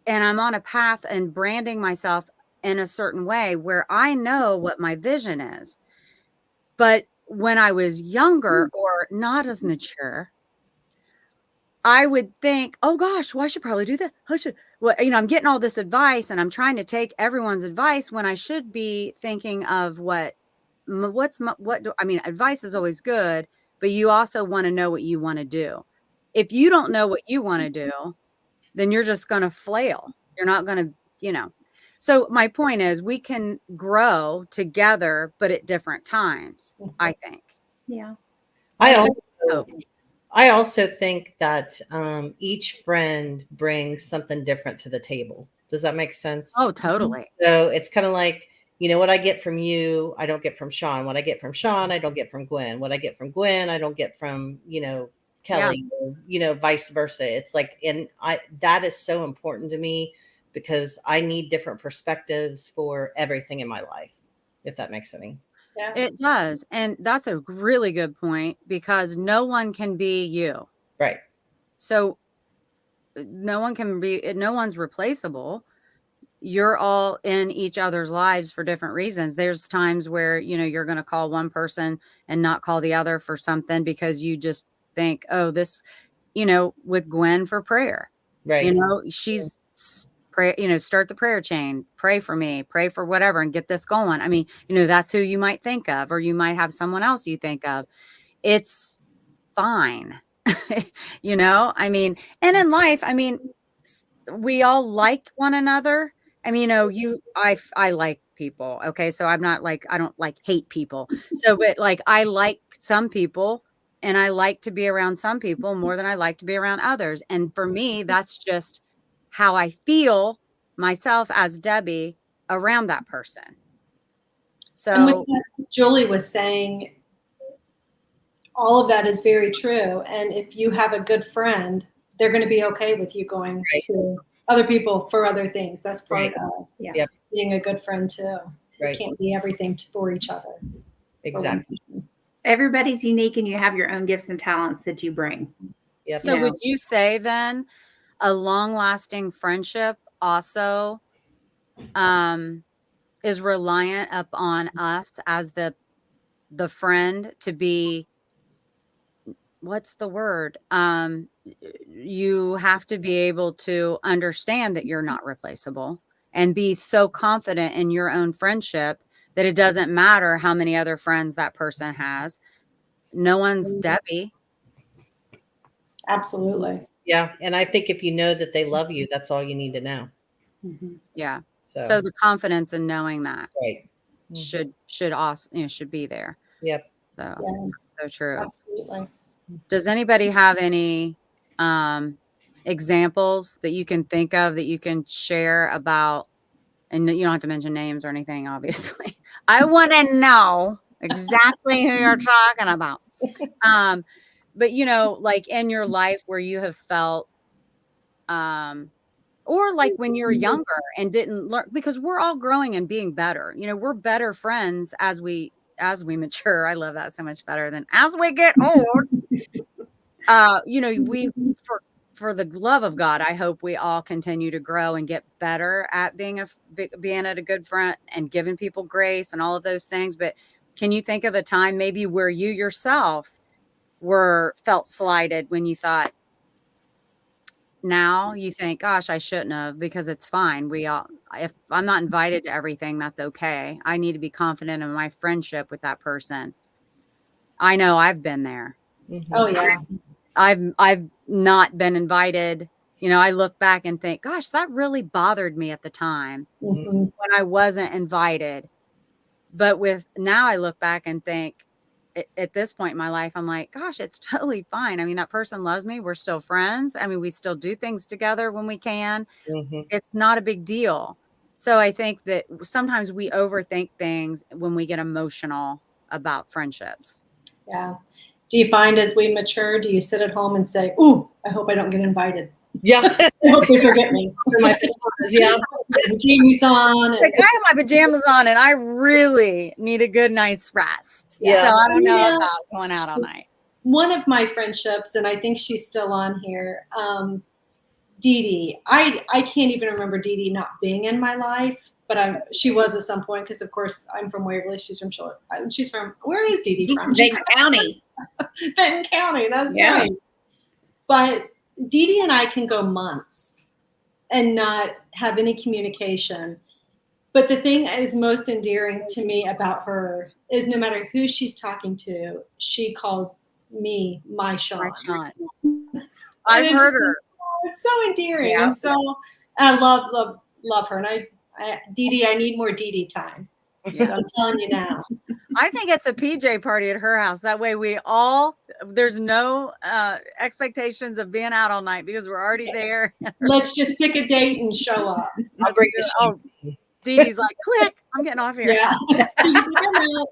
Speaker 1: I'm on a path and branding myself in a certain way where I know what my vision is. But when I was younger or not as mature, I would think, oh gosh, well, I should probably do that. Well, you know, I'm getting all this advice and I'm trying to take everyone's advice when I should be thinking of advice is always good, but you also want to know what you want to do. If you don't know what you want to do, then you're just going to flail. You're not going to, you know. So my point is we can grow together, but at different times, I think.
Speaker 2: Yeah.
Speaker 4: I also think that each friend brings something different to the table. Does that make sense?
Speaker 1: Oh, totally.
Speaker 4: So it's kind of like, you know, what I get from you, I don't get from Sean. What I get from Sean, I don't get from Gwen. What I get from Gwen, I don't get from, you know, Kelly, or, you know, vice versa. It's like, and that is so important to me because I need different perspectives for everything in my life, if that makes any.
Speaker 3: Yeah.
Speaker 1: It does. And that's a really good point because no one can be you.
Speaker 4: Right.
Speaker 1: So no one's replaceable. You're all in each other's lives for different reasons. There's times where, you know, you're going to call one person and not call the other for something because you just think, oh, this, you know, with Gwen for prayer,
Speaker 4: Right.
Speaker 1: you know, she's pray, you know, start the prayer chain, pray for me, pray for whatever, and get this going. I mean, you know, that's who you might think of, or you might have someone else you think of. It's fine. You know, I mean, and in life, I mean, we all like one another. I mean, you know, I like people. Okay. So I'm not like, I don't like hate people. So, but like, I like some people and I like to be around some people more than I like to be around others. And for me, that's just how I feel myself as Debbie around that person.
Speaker 3: And with
Speaker 1: So
Speaker 3: what Julie was saying, all of that is very true. And if you have a good friend, they're going to be okay with you going
Speaker 4: Right.
Speaker 3: to other people for other things. That's part
Speaker 4: Right.
Speaker 3: of
Speaker 4: Yep.
Speaker 3: being a good friend too.
Speaker 4: Right.
Speaker 3: You can't be everything for each other.
Speaker 4: Exactly.
Speaker 2: Everybody's unique and you have your own gifts and talents that you bring.
Speaker 4: Yep.
Speaker 1: So would you say then a long-lasting friendship also is reliant upon us as the friend to be, what's the word? You have to be able to understand that you're not replaceable and be so confident in your own friendship that it doesn't matter how many other friends that person has. No one's Debbie.
Speaker 3: Absolutely.
Speaker 4: Yeah. And I think if you know that they love you, that's all you need to know.
Speaker 1: Yeah.
Speaker 4: So,
Speaker 1: So the confidence in knowing that
Speaker 4: right. Mhm.
Speaker 1: should also, should be there.
Speaker 4: Yep.
Speaker 1: So
Speaker 3: Yeah,
Speaker 1: so true.
Speaker 3: absolutely.
Speaker 1: Does anybody have any examples that you can think of that you can share about, and you don't have to mention names or anything, obviously. I want to know exactly who you're talking about. But like in your life where you have felt or like when you're younger and didn't learn, because we're all growing and being better. We're better friends as we mature. I love that so much better than as we get old. We for the love of God, I hope we all continue to grow and get better at being at a good friend and giving people grace and all of those things. But can you think of a time maybe where you yourself felt slighted when you thought, now you think, gosh, I shouldn't have, because it's fine. If I'm not invited to everything, that's okay. I need to be confident in my friendship with that person. I know I've been there.
Speaker 4: Mhm.
Speaker 3: Oh yeah.
Speaker 1: I've not been invited. I look back and think, gosh, that really bothered me at the time
Speaker 3: Mhm.
Speaker 1: when I wasn't invited. But now I look back and think, at this point in my life, I'm like, gosh, it's totally fine. I mean, that person loves me. We're still friends. I mean, we still do things together when we can.
Speaker 4: Mhm.
Speaker 1: It's not a big deal. So I think that sometimes we overthink things when we get emotional about friendships.
Speaker 3: Yeah. Do you find as we mature, do you sit at home and say, "Ooh, I hope I don't get invited.
Speaker 4: Yeah.
Speaker 3: I hope they forget me."
Speaker 4: My pajamas, yeah.
Speaker 3: Jamie's on.
Speaker 1: Like, I have my pajamas on and I really need a good night's rest.
Speaker 4: Yeah.
Speaker 1: So I don't know
Speaker 3: Yeah.
Speaker 1: about going out all night.
Speaker 3: One of my friendships, and I think she's still on here, Dee Dee. I can't even remember Dee Dee not being in my life, but she was at some point because, of course, I'm from Waverly. She's from where is Dee Dee
Speaker 2: He's
Speaker 3: from?
Speaker 2: from Dayton County.
Speaker 3: Benton County, that's
Speaker 2: Yeah.
Speaker 3: right. But Dee Dee and I can go months and not have any communication. But the thing that is most endearing to me about her is no matter who she's talking to, she calls me my Sean.
Speaker 1: Right, Sean.
Speaker 3: And
Speaker 1: I've
Speaker 3: it's
Speaker 1: heard
Speaker 3: just
Speaker 1: her.
Speaker 3: it's so endearing.
Speaker 2: Yeah.
Speaker 3: And so I love her. And Dee Dee, I need more Dee Dee time.
Speaker 1: Yeah.
Speaker 3: So I'm telling you now.
Speaker 1: I think it's a PJ party at her house. That way there's no expectations of being out all night because we're already there.
Speaker 3: Let's just pick a date and show up.
Speaker 4: I'll bring the
Speaker 1: Oh, Dee Dee's like, click, I'm getting off here.
Speaker 3: Yeah. Dee Dee's like, "I'm out."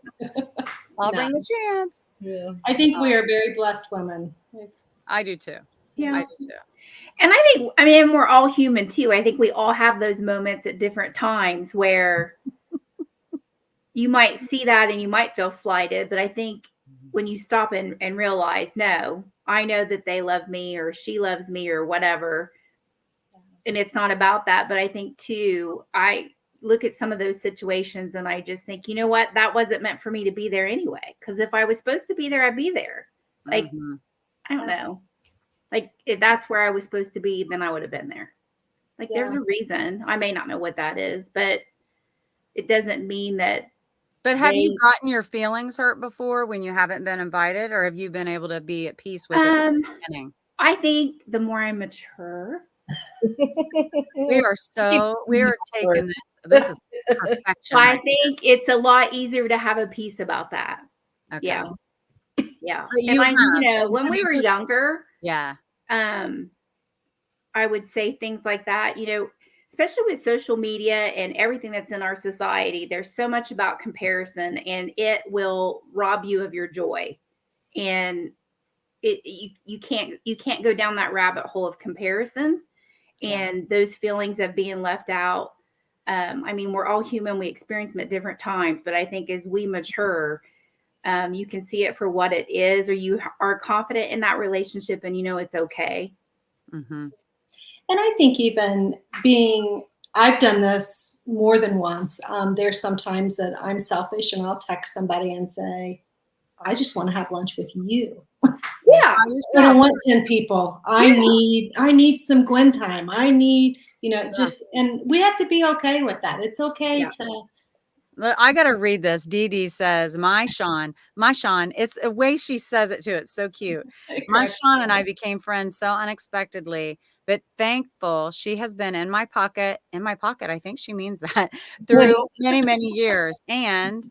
Speaker 1: I'll
Speaker 3: No.
Speaker 1: bring the champs.
Speaker 4: Yeah.
Speaker 3: I think we are very blessed women.
Speaker 1: I do too.
Speaker 2: Yeah.
Speaker 1: I do too.
Speaker 2: And I mean, we're all human too. I think we all have those moments at different times where you might see that and you might feel slighted. But I think when you stop and realize, no, I know that they love me or she loves me or whatever. And it's not about that. But I think too, I look at some of those situations and I just think, you know what, that wasn't meant for me to be there anyway. Because if I was supposed to be there, I'd be there. Like,
Speaker 1: Mhm.
Speaker 2: I don't know. Like, if that's where I was supposed to be, then I would have been there. Like, there's a reason. I may not know what that is, but it doesn't mean that.
Speaker 1: But have you gotten your feelings hurt before when you haven't been invited, or have you been able to be at peace with it from the beginning?
Speaker 2: I think the more I mature,
Speaker 1: We are taking this is perfection.
Speaker 2: I think it's a lot easier to have a peace about that.
Speaker 1: Okay.
Speaker 2: Yeah. Yeah.
Speaker 1: But
Speaker 2: And when we were younger,
Speaker 1: yeah.
Speaker 2: I would say things like that, especially with social media and everything that's in our society, there's so much about comparison, and it will rob you of your joy. And you can't go down that rabbit hole of comparison and those feelings of being left out. I mean, we're all human. We experience them at different times, but I think as we mature, you can see it for what it is, or you are confident in that relationship and you know it's okay.
Speaker 1: Mm-hmm.
Speaker 3: And I think even I've done this more than once. There's sometimes that I'm selfish and I'll text somebody and say, I just want to have lunch with you.
Speaker 2: Yeah.
Speaker 3: I don't want 10 people. I need some Gwen time. I need, and we have to be okay with that. It's okay to.
Speaker 1: I got to read this. Dee Dee says, my Sean, it's a way she says it too. It's so cute. My Sean and I became friends so unexpectedly, but thankful she has been in my pocket. I think she means that through many, many years. And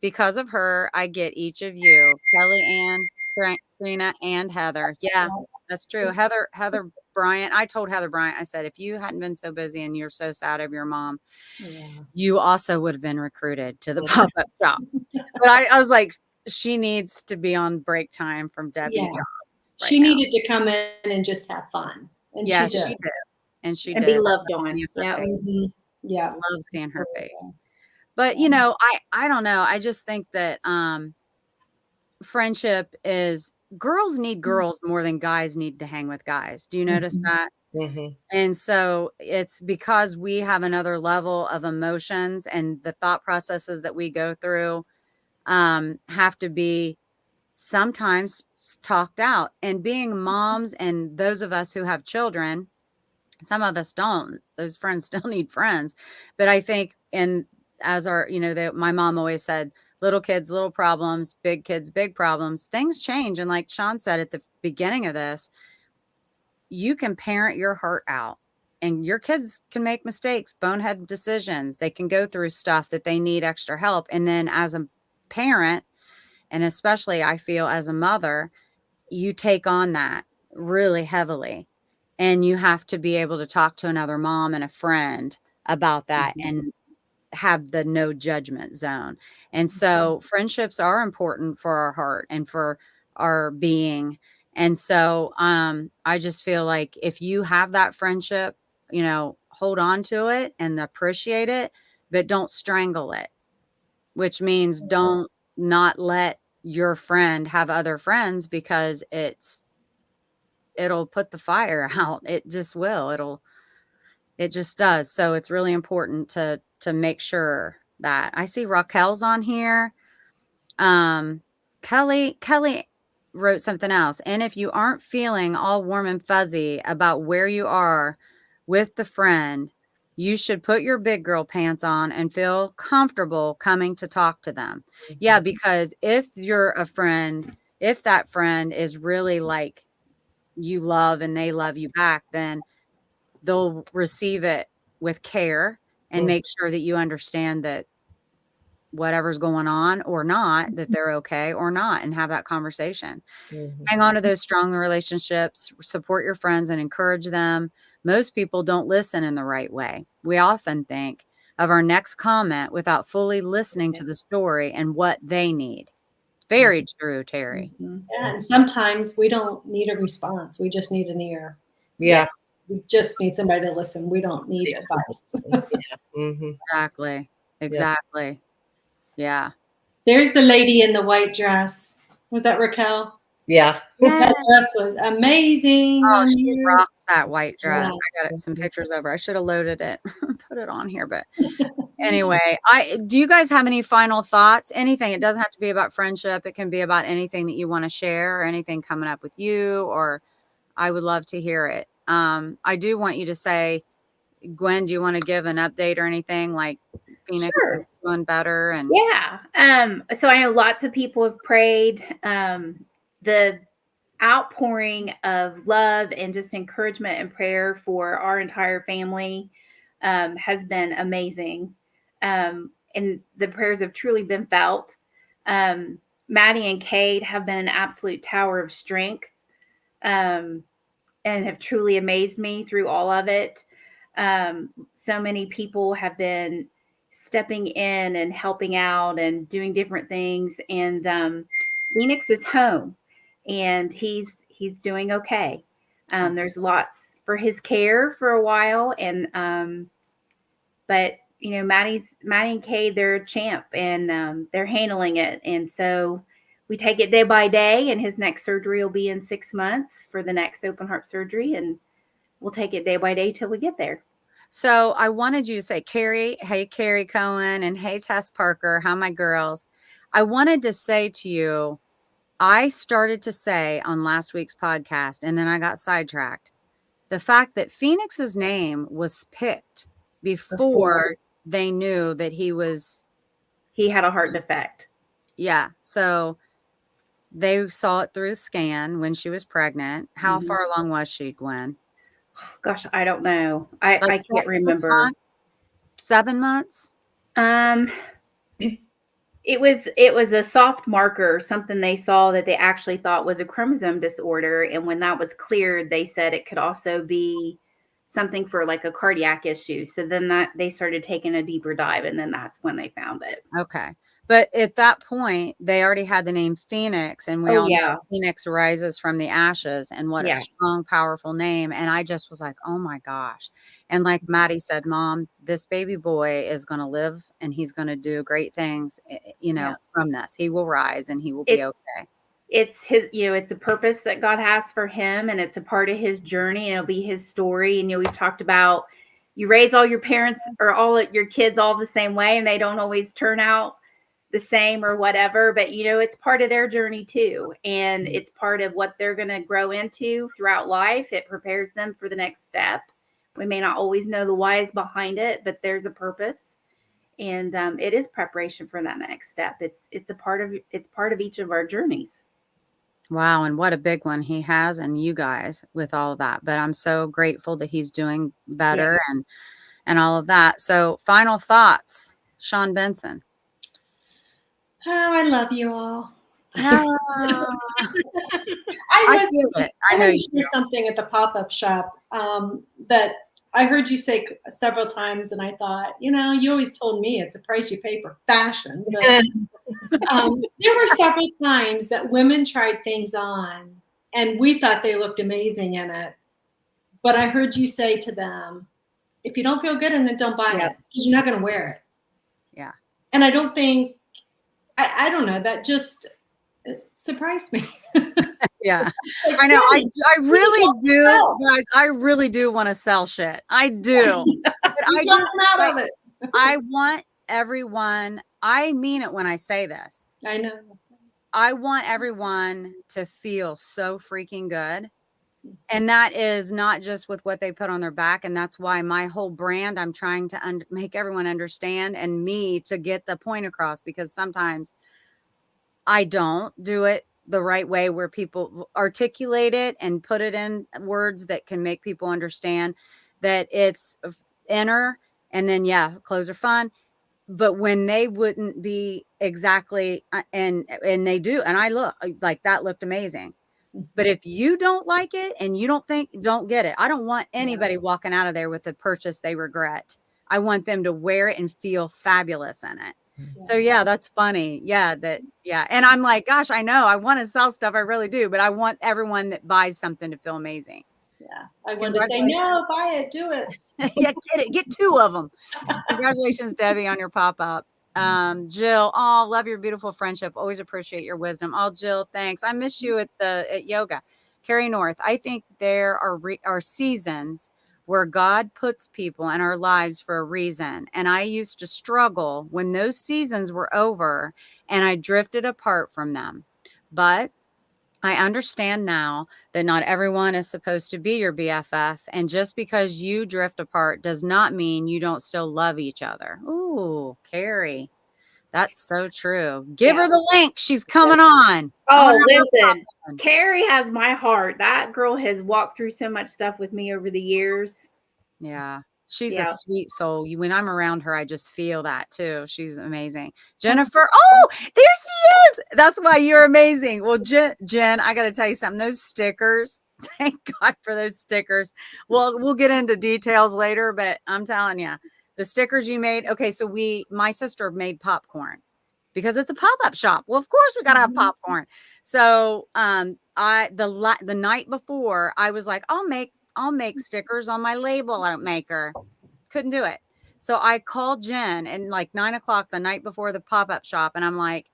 Speaker 1: because of her, I get each of you, Kelly Ann, Trina, and Heather. Yeah, that's true. Heather Bryant. I told Heather Bryant, I said, if you hadn't been so busy and you're so sad of your mom, you also would have been recruited to the pop-up shop. But I was like, she needs to be on break time from Debbie jobs.
Speaker 3: She needed to come in and just have fun. And
Speaker 1: she
Speaker 3: did.
Speaker 1: And she
Speaker 2: and
Speaker 1: did.
Speaker 2: be loved on.
Speaker 3: Yeah.
Speaker 1: Love seeing her face. But I don't know. I just think that friendship is, girls need girls more than guys need to hang with guys. Do you notice that?
Speaker 4: Mm-hmm.
Speaker 1: And so it's because we have another level of emotions, and the thought processes that we go through have to be sometimes talked out. And being moms, and those of us who have children, some of us don't, those friends still need friends. But I think, and as our, my mom always said, little kids, little problems, big kids, big problems. Things change. And like Sean said at the beginning of this, you can parent your heart out, and your kids can make mistakes, bonehead decisions. They can go through stuff that they need extra help. And then as a parent, and especially I feel as a mother, you take on that really heavily, and you have to be able to talk to another mom and a friend about that and have the no judgment zone. And so friendships are important for our heart and for our being. And so I just feel like if you have that friendship, hold on to it and appreciate it, but don't strangle it, which means don't not let your friend have other friends, because it'll put the fire out. It just will. It just does. So it's really important to make sure that. I see Raquel's on here. Kelly wrote something else. And if you aren't feeling all warm and fuzzy about where you are with the friend, you should put your big girl pants on and feel comfortable coming to talk to them. Yeah, because if you're a friend, if that friend is really like you love and they love you back, then they'll receive it with care and make sure that you understand that whatever's going on or not, that they're okay or not, and have that conversation. Hang on to those strong relationships, support your friends and encourage them. Most people don't listen in the right way. We often think of our next comment without fully listening to the story and what they need. Very true, Terry.
Speaker 3: Yeah, and sometimes we don't need a response. We just need an ear.
Speaker 4: Yeah.
Speaker 3: We just need somebody to listen. We don't need advice.
Speaker 1: Exactly. Yeah.
Speaker 3: There's the lady in the white dress. Was that Raquel?
Speaker 4: Yeah.
Speaker 3: That dress was amazing.
Speaker 1: Oh, she rocks that white dress. I got some pictures of her. I should have loaded it, put it on here. But anyway, do you guys have any final thoughts? Anything? It doesn't have to be about friendship. It can be about anything that you want to share, or anything coming up with you, or I would love to hear it. I do want you to say, Gwen, do you want to give an update or anything, like Phoenix is doing better? And
Speaker 2: so I know lots of people have prayed. The outpouring of love and just encouragement and prayer for our entire family has been amazing. And the prayers have truly been felt. Maddie and Cade have been an absolute tower of strength and have truly amazed me through all of it. so many people have been stepping in and helping out and doing different things. And Phoenix is home, and he's doing okay.
Speaker 4: Awesome.
Speaker 2: There's lots for his care for a while, and but you know, Maddie and Kay, they're a champ, and they're handling it. And so we take it day by day, and his next surgery will be in 6 months for the next open heart surgery, and we'll take it day by day till we get there.
Speaker 1: So I wanted you to say, Carrie, hey, Carrie Cohen, and hey, Tess Parker, how my girls. I wanted to say to you, I started to say on last week's podcast, and then I got sidetracked, the fact that Phoenix's name was picked before they knew that he
Speaker 2: had a heart defect.
Speaker 1: Yeah. So they saw it through a scan when she was pregnant. How far along was she, Gwen?
Speaker 2: Gosh, I don't know. I can't remember.
Speaker 1: 6 months? 7 months?
Speaker 2: It was a soft marker, something they saw that they actually thought was a chromosome disorder. And when that was cleared, they said it could also be something for like a cardiac issue. So then that they started taking a deeper dive, and then that's when they found it.
Speaker 1: Okay. But at that point, they already had the name Phoenix, and we all know Phoenix rises from the ashes, and what a strong, powerful name. And I just was like, oh my gosh. And like Maddie said, Mom, this baby boy is going to live, and he's going to do great things, you know, from this. He will rise, and he will be okay.
Speaker 2: It's his, you know, it's a purpose that God has for him, and it's a part of his journey, and it'll be his story. And, you know, we've talked about, you raise all your parents or all your kids all the same way, and they don't always turn out the same or whatever, but you know, it's part of their journey too. And it's part of what they're going to grow into throughout life. It prepares them for the next step. We may not always know the whys behind it, but there's a purpose, and it is preparation for that next step. It's part of each of our journeys.
Speaker 1: Wow. And what a big one he has, and you guys with all of that, but I'm so grateful that he's doing better and all of that. So final thoughts, Sean Benson.
Speaker 3: Oh, I love you all.
Speaker 1: I feel it. I know you
Speaker 3: do something at the pop-up shop that I heard you say several times, and I thought, you know, you always told me it's a price you pay for fashion. But, there were several times that women tried things on, and we thought they looked amazing in it. But I heard you say to them, if you don't feel good in it, don't buy it, because you're not going to wear it.
Speaker 1: Yeah.
Speaker 3: And I don't think, I don't know, that just surprised me.
Speaker 1: Yeah.
Speaker 3: Like,
Speaker 1: I know. I really do,
Speaker 3: sell.
Speaker 1: guys. I really do want to sell shit. I do. But I just,
Speaker 3: out of it.
Speaker 1: I want everyone, I mean it when I say this.
Speaker 3: I know.
Speaker 1: I want everyone to feel so freaking good. And that is not just with what they put on their back. And that's why my whole brand, I'm trying to make everyone understand, and me to get the point across, because sometimes I don't do it the right way, where people articulate it and put it in words that can make people understand that it's inner, and then clothes are fun. But when they wouldn't be exactly, and they do, and I look like that looked amazing. But if you don't like it and you don't get it, I don't want anybody walking out of there with a purchase they regret. I want them to wear it and feel fabulous in it. Yeah. So that's funny. And I'm like, gosh, I know I want to sell stuff. I really do. But I want everyone that buys something to feel amazing.
Speaker 3: Yeah. I want to say, no, buy it, do it.
Speaker 1: Get it. Get 2 of them. Congratulations, Debbie, on your pop-up. Jill, love your beautiful friendship. Always appreciate your wisdom. Jill, thanks. I miss you at yoga. Carrie North, I think there are seasons where God puts people in our lives for a reason. And I used to struggle when those seasons were over and I drifted apart from them. But I understand now that not everyone is supposed to be your BFF. And just because you drift apart does not mean you don't still love each other. Ooh, Carrie, that's so true. Give her the link. She's coming on.
Speaker 2: Listen, Carrie has my heart. That girl has walked through so much stuff with me over the years.
Speaker 1: Yeah. She's a sweet soul. When I'm around her, I just feel that too. She's amazing. Jennifer. Oh, there she is. That's why you're amazing. Well, Jen, I got to tell you something. Those stickers, Thank God for those stickers. Well, we'll get into details later, but I'm telling you, the stickers you made. Okay, so my sister made popcorn because it's a pop-up shop. Well, of course we got to have popcorn. So, the night before, I was like, I'll make stickers on my label art maker. Couldn't do it. So I called Jen and like 9 o'clock the night before the pop-up shop, and I'm like,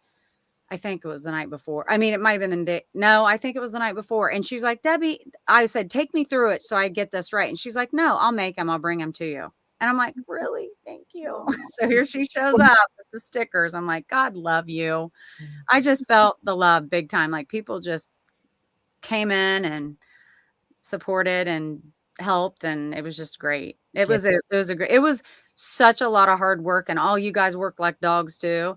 Speaker 1: I think it was the night before. I mean, it might have been the day. No, I think it was the night before. And she's like, Debbie, I said, take me through it so I get this right. And she's like, no, I'll make them. I'll bring them to you. And I'm like, really? Thank you. So here she shows up with the stickers. I'm like, God love you. I just felt the love big time. Like people just came in and supported and helped. And it was just great. It was such a lot of hard work, and all you guys work like dogs too.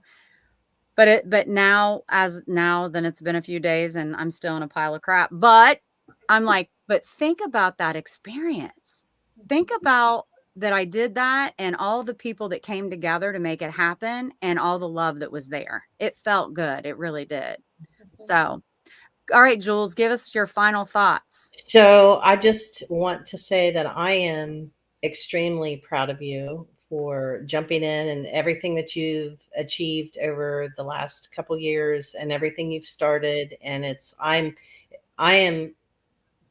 Speaker 1: But now then it's been a few days and I'm still in a pile of crap. But I'm like, but think about that experience. Think about that I did that and all the people that came together to make it happen and all the love that was there. It felt good. It really did. So, all right, Jules, give us your final thoughts.
Speaker 4: So I just want to say that I am extremely proud of you for jumping in and everything that you've achieved over the last couple years and everything you've started. And I am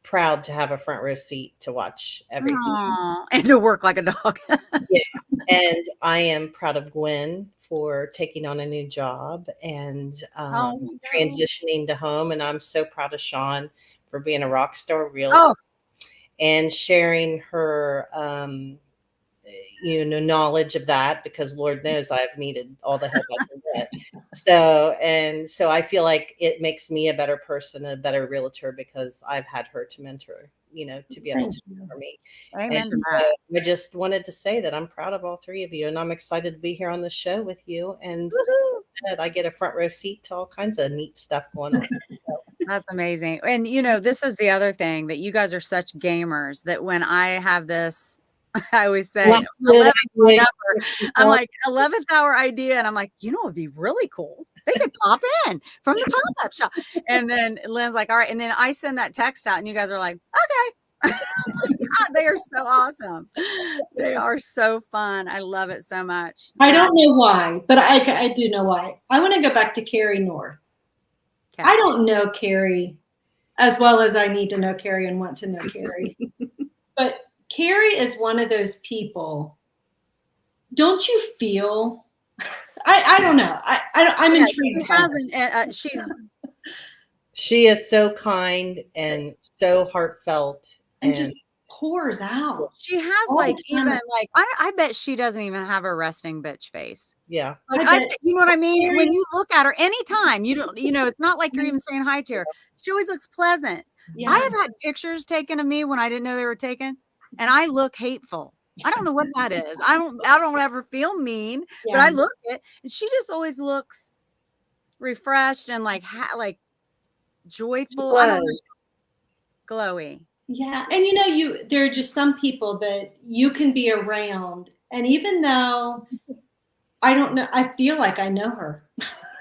Speaker 4: proud to have a front row seat to watch everything.
Speaker 1: And to work like a dog.
Speaker 4: Yeah. And I am proud of Gwen for taking on a new job and transitioning to home. And I'm so proud of Sean for being a rock star realtor and sharing her knowledge of that, because Lord knows I've needed all the help I can get. So I feel like it makes me a better person, a better realtor, because I've had her to mentor, to be able to mentor me.
Speaker 1: Amen to
Speaker 4: And
Speaker 1: that.
Speaker 4: I just wanted to say that I'm proud of all three of you, and I'm excited to be here on the show with you. And that I get a front row seat to all kinds of neat stuff going on.
Speaker 1: That's amazing. And this is the other thing, that you guys are such gamers that when I have this, I always say 11th number, I'm like 11th hour idea. And I'm like, it'd be really cool. They could pop in from the pop-up shop. And then Lynn's like, all right. And then I send that text out and you guys are like, okay. God, they are so awesome. They are so fun. I love it so much.
Speaker 3: I don't know why, but I do know why. I want to go back to Carrie North.
Speaker 1: Okay.
Speaker 3: I don't know Carrie as well as I need to know Carrie and want to know Carrie. But Carrie is one of those people. Don't you feel? I don't know. I'm intrigued.
Speaker 4: She is so kind and so heartfelt
Speaker 3: and just pours out.
Speaker 1: She has I bet she doesn't even have a resting bitch face.
Speaker 4: Yeah.
Speaker 1: You know what I mean? When you look at her anytime, it's not like you're even saying hi to her. She always looks pleasant. Yeah. I have had pictures taken of me when I didn't know they were taken, and I look hateful. I don't know what that is. I don't ever feel mean, but I look it, and she just always looks refreshed and like joyful. I don't know, glowy.
Speaker 3: Yeah. And there are just some people that you can be around. And even though I don't know, I feel like I know her.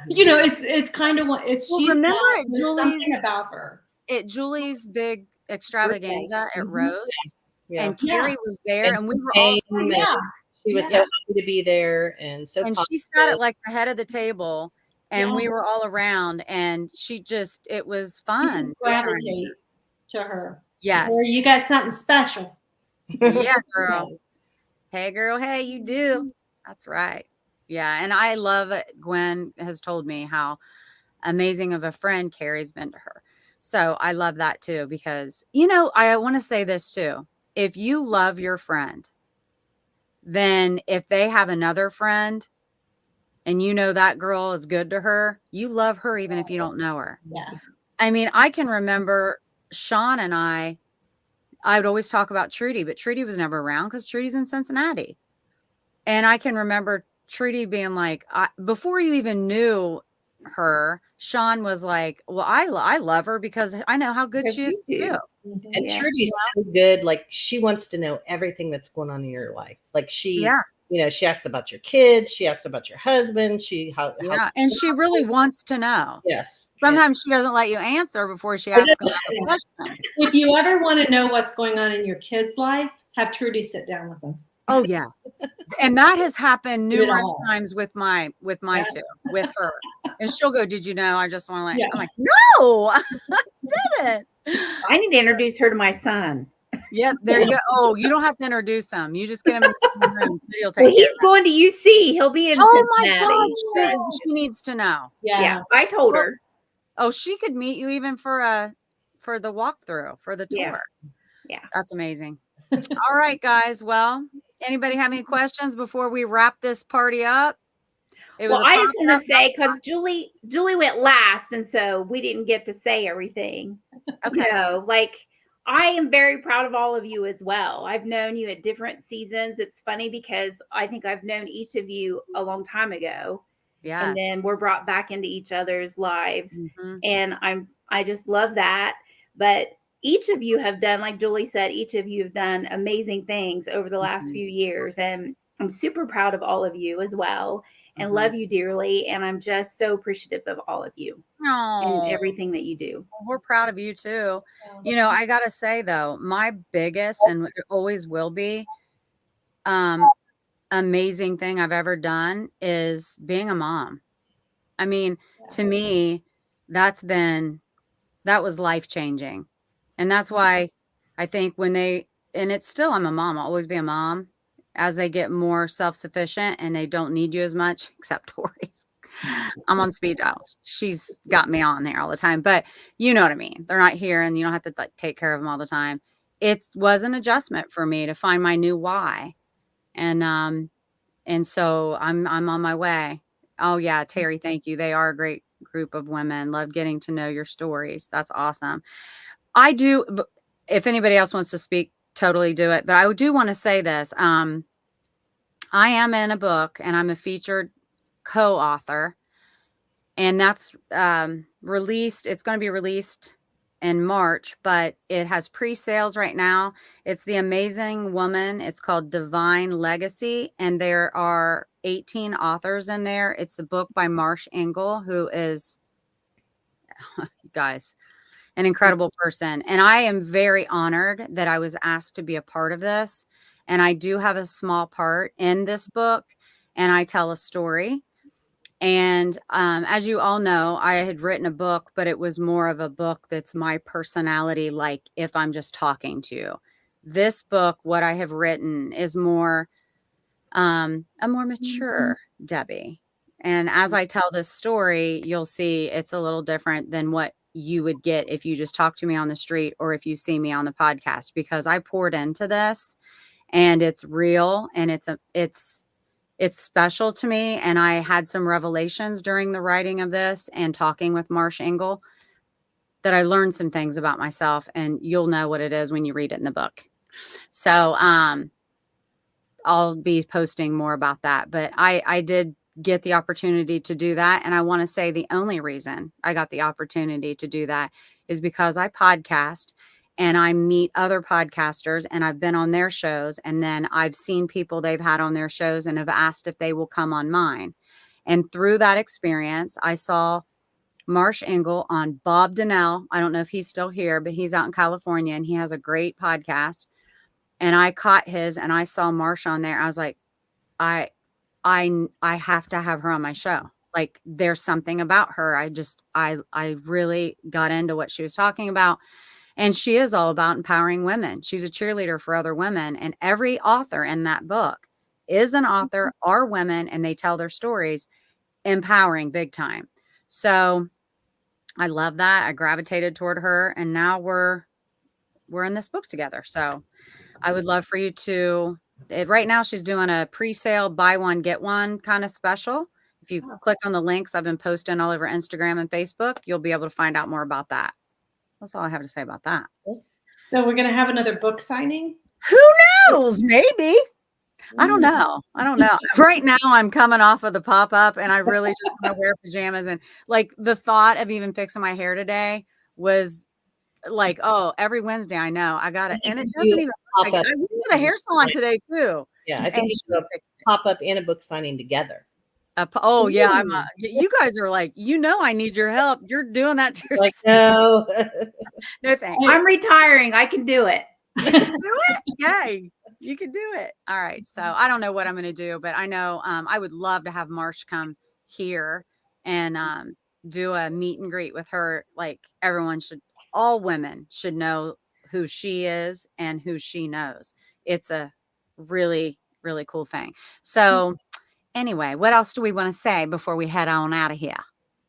Speaker 3: It's kind of there's something about her.
Speaker 1: At Julie's big extravaganza at Rose. Yeah. And Carrie was there, and we were all
Speaker 4: she was so happy to be there, and
Speaker 1: she sat at like the head of the table, and we were all around, and it was fun.
Speaker 3: Gravitate to her.
Speaker 1: Yes.
Speaker 3: Or you got something special.
Speaker 1: Yeah, girl. Hey, girl. Hey, you do. That's right. Yeah. And I love it. Gwen has told me how amazing of a friend Carrie's been to her. So I love that too, because, I want to say this too. If you love your friend, then if they have another friend and that girl is good to her, you love her even if you don't know her.
Speaker 3: Yeah.
Speaker 1: I mean, I can remember Sean and I would always talk about Trudy, but Trudy was never around because Trudy's in Cincinnati. And I can remember Trudy being like, before you even knew her, Sean was like, well, I love her because I know how good she is to you.
Speaker 4: And Trudy's so good. Like, she wants to know everything that's going on in your life. Like, she, she asks about your kids, she asks about your husband,
Speaker 1: Yeah, and she really wants to know.
Speaker 4: Yes.
Speaker 1: Sometimes she doesn't let you answer before she asks another question.
Speaker 3: If you ever want to know what's going on in your kid's life, have Trudy sit down with them.
Speaker 1: Oh yeah. And that has happened
Speaker 3: Do it
Speaker 1: numerous
Speaker 3: all.
Speaker 1: times with my
Speaker 3: Yeah.
Speaker 1: two, with her. And she'll go, "Did you know?" I just want to
Speaker 3: Yeah.
Speaker 1: I'm like, "No, I didn't."
Speaker 2: I need to introduce her to my son.
Speaker 1: Yeah, there you go. Oh, you don't have to introduce him. You just get him in the same room. He'll take
Speaker 2: Well,
Speaker 1: care
Speaker 2: he's
Speaker 1: of him.
Speaker 2: going to UC. He'll be in
Speaker 1: Oh my
Speaker 2: Cincinnati.
Speaker 1: God, she needs to know.
Speaker 2: Yeah, I told her.
Speaker 1: Oh, she could meet you even for the walkthrough, for the tour.
Speaker 2: Yeah.
Speaker 1: That's amazing. All right, guys. Well, anybody have any questions before we wrap this party up?
Speaker 2: Well, I just want to say, because Julie went last, and so we didn't get to say everything.
Speaker 1: Okay.
Speaker 2: I am very proud of all of you as well. I've known you at different seasons. It's funny because I think I've known each of you a long time ago.
Speaker 1: Yes.
Speaker 2: And then we're brought back into each other's lives.
Speaker 1: Mhm.
Speaker 2: And I just love that. But each of you have done, like Julie said, each of you have done amazing things over the last few years. And I'm super proud of all of you as well, and love you dearly. And I'm just so appreciative of all of you and everything that you do.
Speaker 1: We're proud of you too. I got to say though, my biggest and it always will be amazing thing I've ever done is being a mom. I mean, to me, that was life-changing. And that's why I think and it's still, I'm a mom, I'll always be a mom. As they get more self-sufficient and they don't need you as much, except Tori's. I'm on speed dial. She's got me on there all the time, but you know what I mean. They're not here and you don't have to take care of them all the time. It was an adjustment for me to find my new why. And so I'm on my way. Oh yeah, Terry, thank you. They are a great group of women. Love getting to know your stories. That's awesome. I do. If anybody else wants to speak, totally do it. But I do want to say this. I am in a book and I'm a featured co-author, and that's released. It's going to be released in March, but it has pre-sales right now. It's The Amazing Woman. It's called Divine Legacy, and there are 18 authors in there. It's a book by Marsh Engel, who is, you guys, an incredible person. And I am very honored that I was asked to be a part of this. And I do have a small part in this book, and I tell a story. And as you all know, I had written a book, but it was more of a book that's my personality, like if I'm just talking to you. This book, what I have written, is more a more mature Debbie. And as I tell this story, you'll see it's a little different than what you would get if you just talk to me on the street or if you see me on the podcast, because I poured into this and it's real and it's special to me. And I had some revelations during the writing of this and talking with Marsh Engel that I learned some things about myself, and you'll know what it is when you read it in the book. So I'll be posting more about that, but I did get the opportunity to do that. And I want to say the only reason I got the opportunity to do that is because I podcast and I meet other podcasters and I've been on their shows. And then I've seen people they've had on their shows and have asked if they will come on mine. And through that experience, I saw Marsh Engel on Bob Donnell. I don't know if he's still here, but he's out in California and he has a great podcast. And I caught his and I saw Marsh on there. I was like, I have to have her on my show. Like there's something about her. I really got into what she was talking about. And she is all about empowering women. She's a cheerleader for other women. And every author in that book is an author, are women, and they tell their stories, empowering big time. So I love that. I gravitated toward her, and now we're in this book together. So I would love for you to, right now she's doing a pre-sale, buy one, get one kind of special. If you click on the links I've been posting all over Instagram and Facebook, you'll be able to find out more about that. That's all I have to say about that.
Speaker 3: So we're going to have another book signing?
Speaker 1: Who knows? Maybe. I don't know. Right now I'm coming off of the pop-up and I really just want to wear pajamas, and like the thought of even fixing my hair today was like, oh, every Wednesday I know I got it. And it doesn't even, I went to the hair salon today too.
Speaker 4: Yeah, I
Speaker 1: And
Speaker 4: think you
Speaker 1: she
Speaker 4: should do a
Speaker 1: picked
Speaker 4: pop-up and a book signing together.
Speaker 1: oh yeah,
Speaker 3: Ooh.
Speaker 1: you guys are like, I need your help. You're doing that to
Speaker 4: Like,
Speaker 1: yourself.
Speaker 4: no.
Speaker 1: No thanks.
Speaker 2: I'm retiring. I can do it.
Speaker 1: You can do it. Yay. You can do it. All right. So I don't know what I'm going to do, but I know I would love to have Marsh come here and do a meet and greet with her. Like all women should know who she is and who she knows. It's a really, really cool thing. So anyway, what else do we want to say before we head on out of here?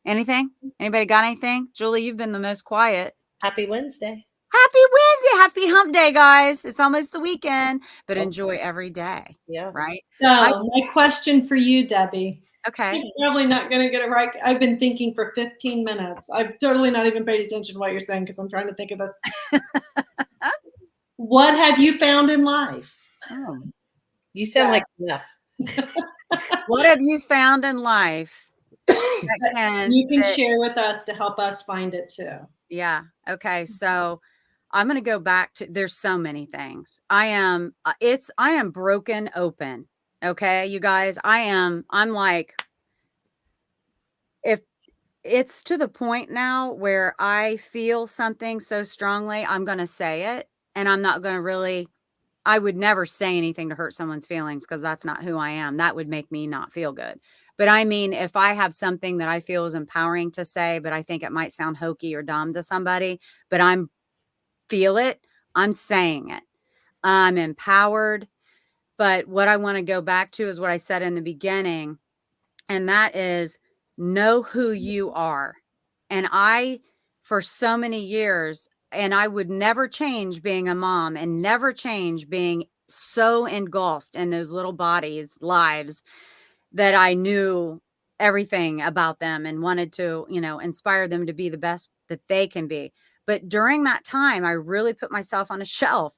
Speaker 1: Anything? Anybody got anything? Julie, you've been the most quiet.
Speaker 4: Happy Wednesday.
Speaker 1: Happy Wednesday. Happy hump day, guys. It's almost the weekend, but
Speaker 4: Oh.
Speaker 1: enjoy every day.
Speaker 4: Yeah.
Speaker 1: Right?
Speaker 3: So my question for you, Debbie.
Speaker 1: Okay.
Speaker 3: I'm probably not going to get it right. I've been thinking for 15 minutes. I've totally not even paid attention to what you're saying because I'm trying to think of this. What have you found in life?
Speaker 1: Oh.
Speaker 4: You sound like enough.
Speaker 1: What have you found in life
Speaker 3: You can share with us to help us find it too.
Speaker 1: Yeah. Okay. So I'm going to go back to, there's so many things. I am broken open. Okay. You guys, I'm like, if it's to the point now where I feel something so strongly, I'm going to say it, and I'm not going to I would never say anything to hurt someone's feelings because that's not who I am. That would make me not feel good. But I mean, if I have something that I feel is empowering to say, but I think it might sound hokey or dumb to somebody, but I'm saying it. I'm empowered. But what I want to go back to is what I said in the beginning, and that is know who you are. And for so many years, and I would never change being a mom and never change being so engulfed in those little bodies' lives that I knew everything about them and wanted to, inspire them to be the best that they can be. But during that time, I really put myself on a shelf.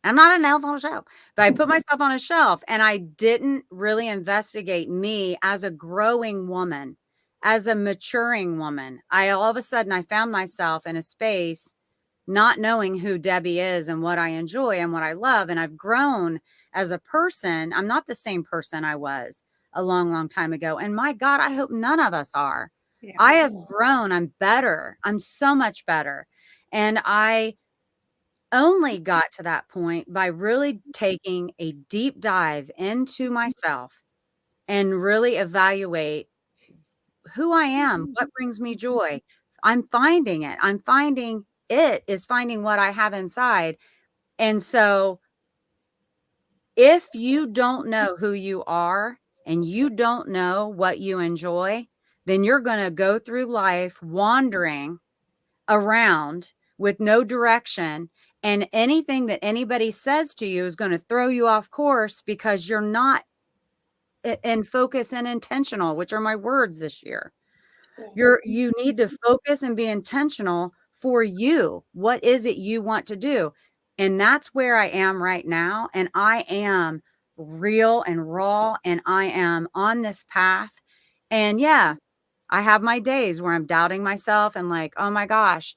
Speaker 1: I'm not an elf on a shelf, but I put myself on a shelf, and I didn't really investigate me as a growing woman, as a maturing woman. All of a sudden I found myself in a space not knowing who Debbie is and what I enjoy and what I love. And I've grown as a person. I'm not the same person I was a long, long time ago. And my God, I hope none of us are.
Speaker 2: Yeah.
Speaker 1: I have grown. I'm better. I'm so much better. And I only got to that point by really taking a deep dive into myself and really evaluate who I am, what brings me joy. I'm finding it. It is finding what I have inside. And so if you don't know who you are and you don't know what you enjoy, then you're going to go through life wandering around with no direction. And anything that anybody says to you is going to throw you off course because you're not in focus and intentional, which are my words this year. You need to focus and be intentional for you. What is it you want to do? And that's where I am right now. And I am real and raw, and I am on this path. And yeah, I have my days where I'm doubting myself and like, oh my gosh,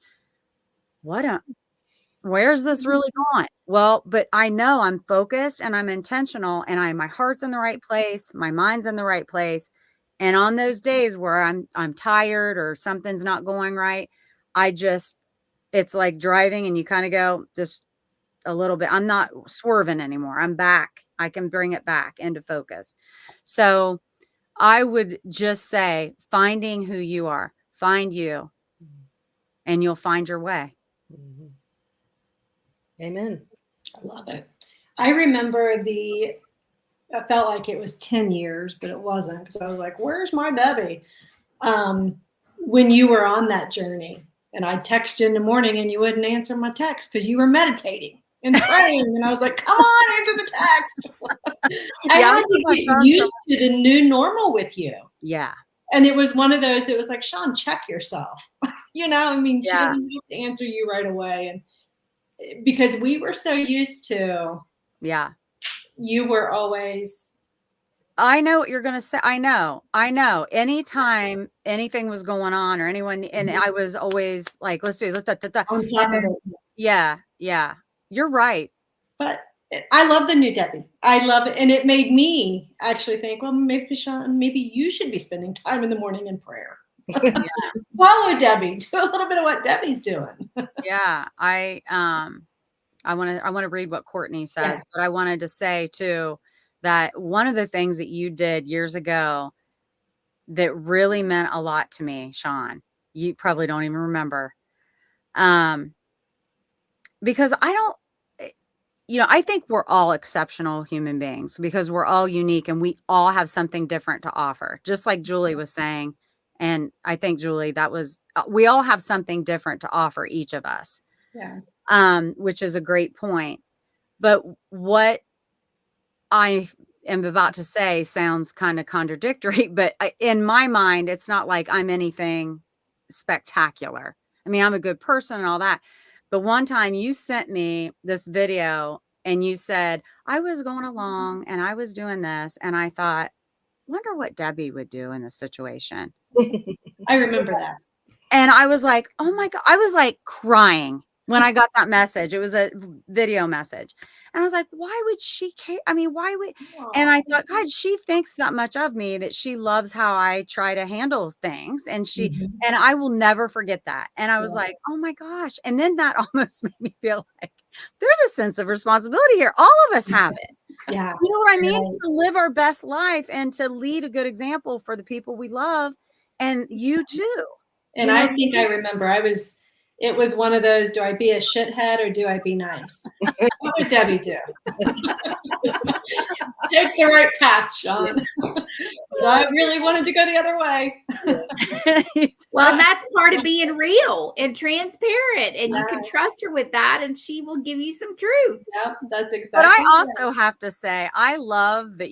Speaker 1: where's this really going? Well, but I know I'm focused and I'm intentional, and my heart's in the right place. My mind's in the right place. And on those days where I'm tired or something's not going right, it's like driving and you kind of go just a little bit. I'm not swerving anymore. I'm back. I can bring it back into focus. So I would just say finding who you are, find you, and you'll find your way.
Speaker 4: Mhm. Amen.
Speaker 3: I love it. I remember I felt like it was 10 years, but it wasn't, because I was like, where's my Debbie? When you were on that journey, and I texted you in the morning and you wouldn't answer my text because you were meditating and praying. And I was like, come on, answer the text. I had to get used to the new normal with you.
Speaker 1: Yeah.
Speaker 3: And it was one of those, it was like, Sean, check yourself. She doesn't have to answer you right away. And because we were so used to, you were always.
Speaker 1: I know what you're going to say. I know. Anytime anything was going on or anyone, and I was always like, let's do.
Speaker 3: On top of it.
Speaker 1: Yeah. You're right.
Speaker 3: But I love the new Debbie. I love it. And it made me actually think, well, maybe Sean, maybe you should be spending time in the morning in prayer. Follow Debbie. Do a little bit of what Debbie's doing.
Speaker 1: Yeah. I want to read what Courtney says, but I wanted to say too that one of the things that you did years ago that really meant a lot to me, Sean, you probably don't even remember. Because I think we're all exceptional human beings because we're all unique and we all have something different to offer. Just like Julie was saying. And I think Julie, we all have something different to offer, each of us.
Speaker 3: Yeah.
Speaker 1: Which is a great point. But what I am about to say sounds kind of contradictory, but in my mind, it's not like I'm anything spectacular. I mean, I'm a good person and all that. But one time you sent me this video and you said, I was going along and I was doing this. And I thought, wonder what Debbie would do in this situation.
Speaker 3: I remember that.
Speaker 1: And I was like, oh my God, I was like crying when I got that message. It was a video message. And I was like, why would she care? I mean, why would, and I thought, God, she thinks that much of me that she loves how I try to handle things. And and I will never forget that. And I was like, oh my gosh. And then that almost made me feel like there's a sense of responsibility here. All of us have it.
Speaker 3: Yeah.
Speaker 1: You know what I mean? To live our best life and to lead a good example for the people we love. And you too.
Speaker 3: And I think I remember it was one of those, do I be a shithead or do I be nice? What would Debbie do? Take the right path, Sean. I really wanted to go the other way.
Speaker 2: Well, and that's part of being real and transparent. And you can trust her with that and she will give you some truth.
Speaker 3: Yep, that's exactly.
Speaker 1: But I also have to say, I love that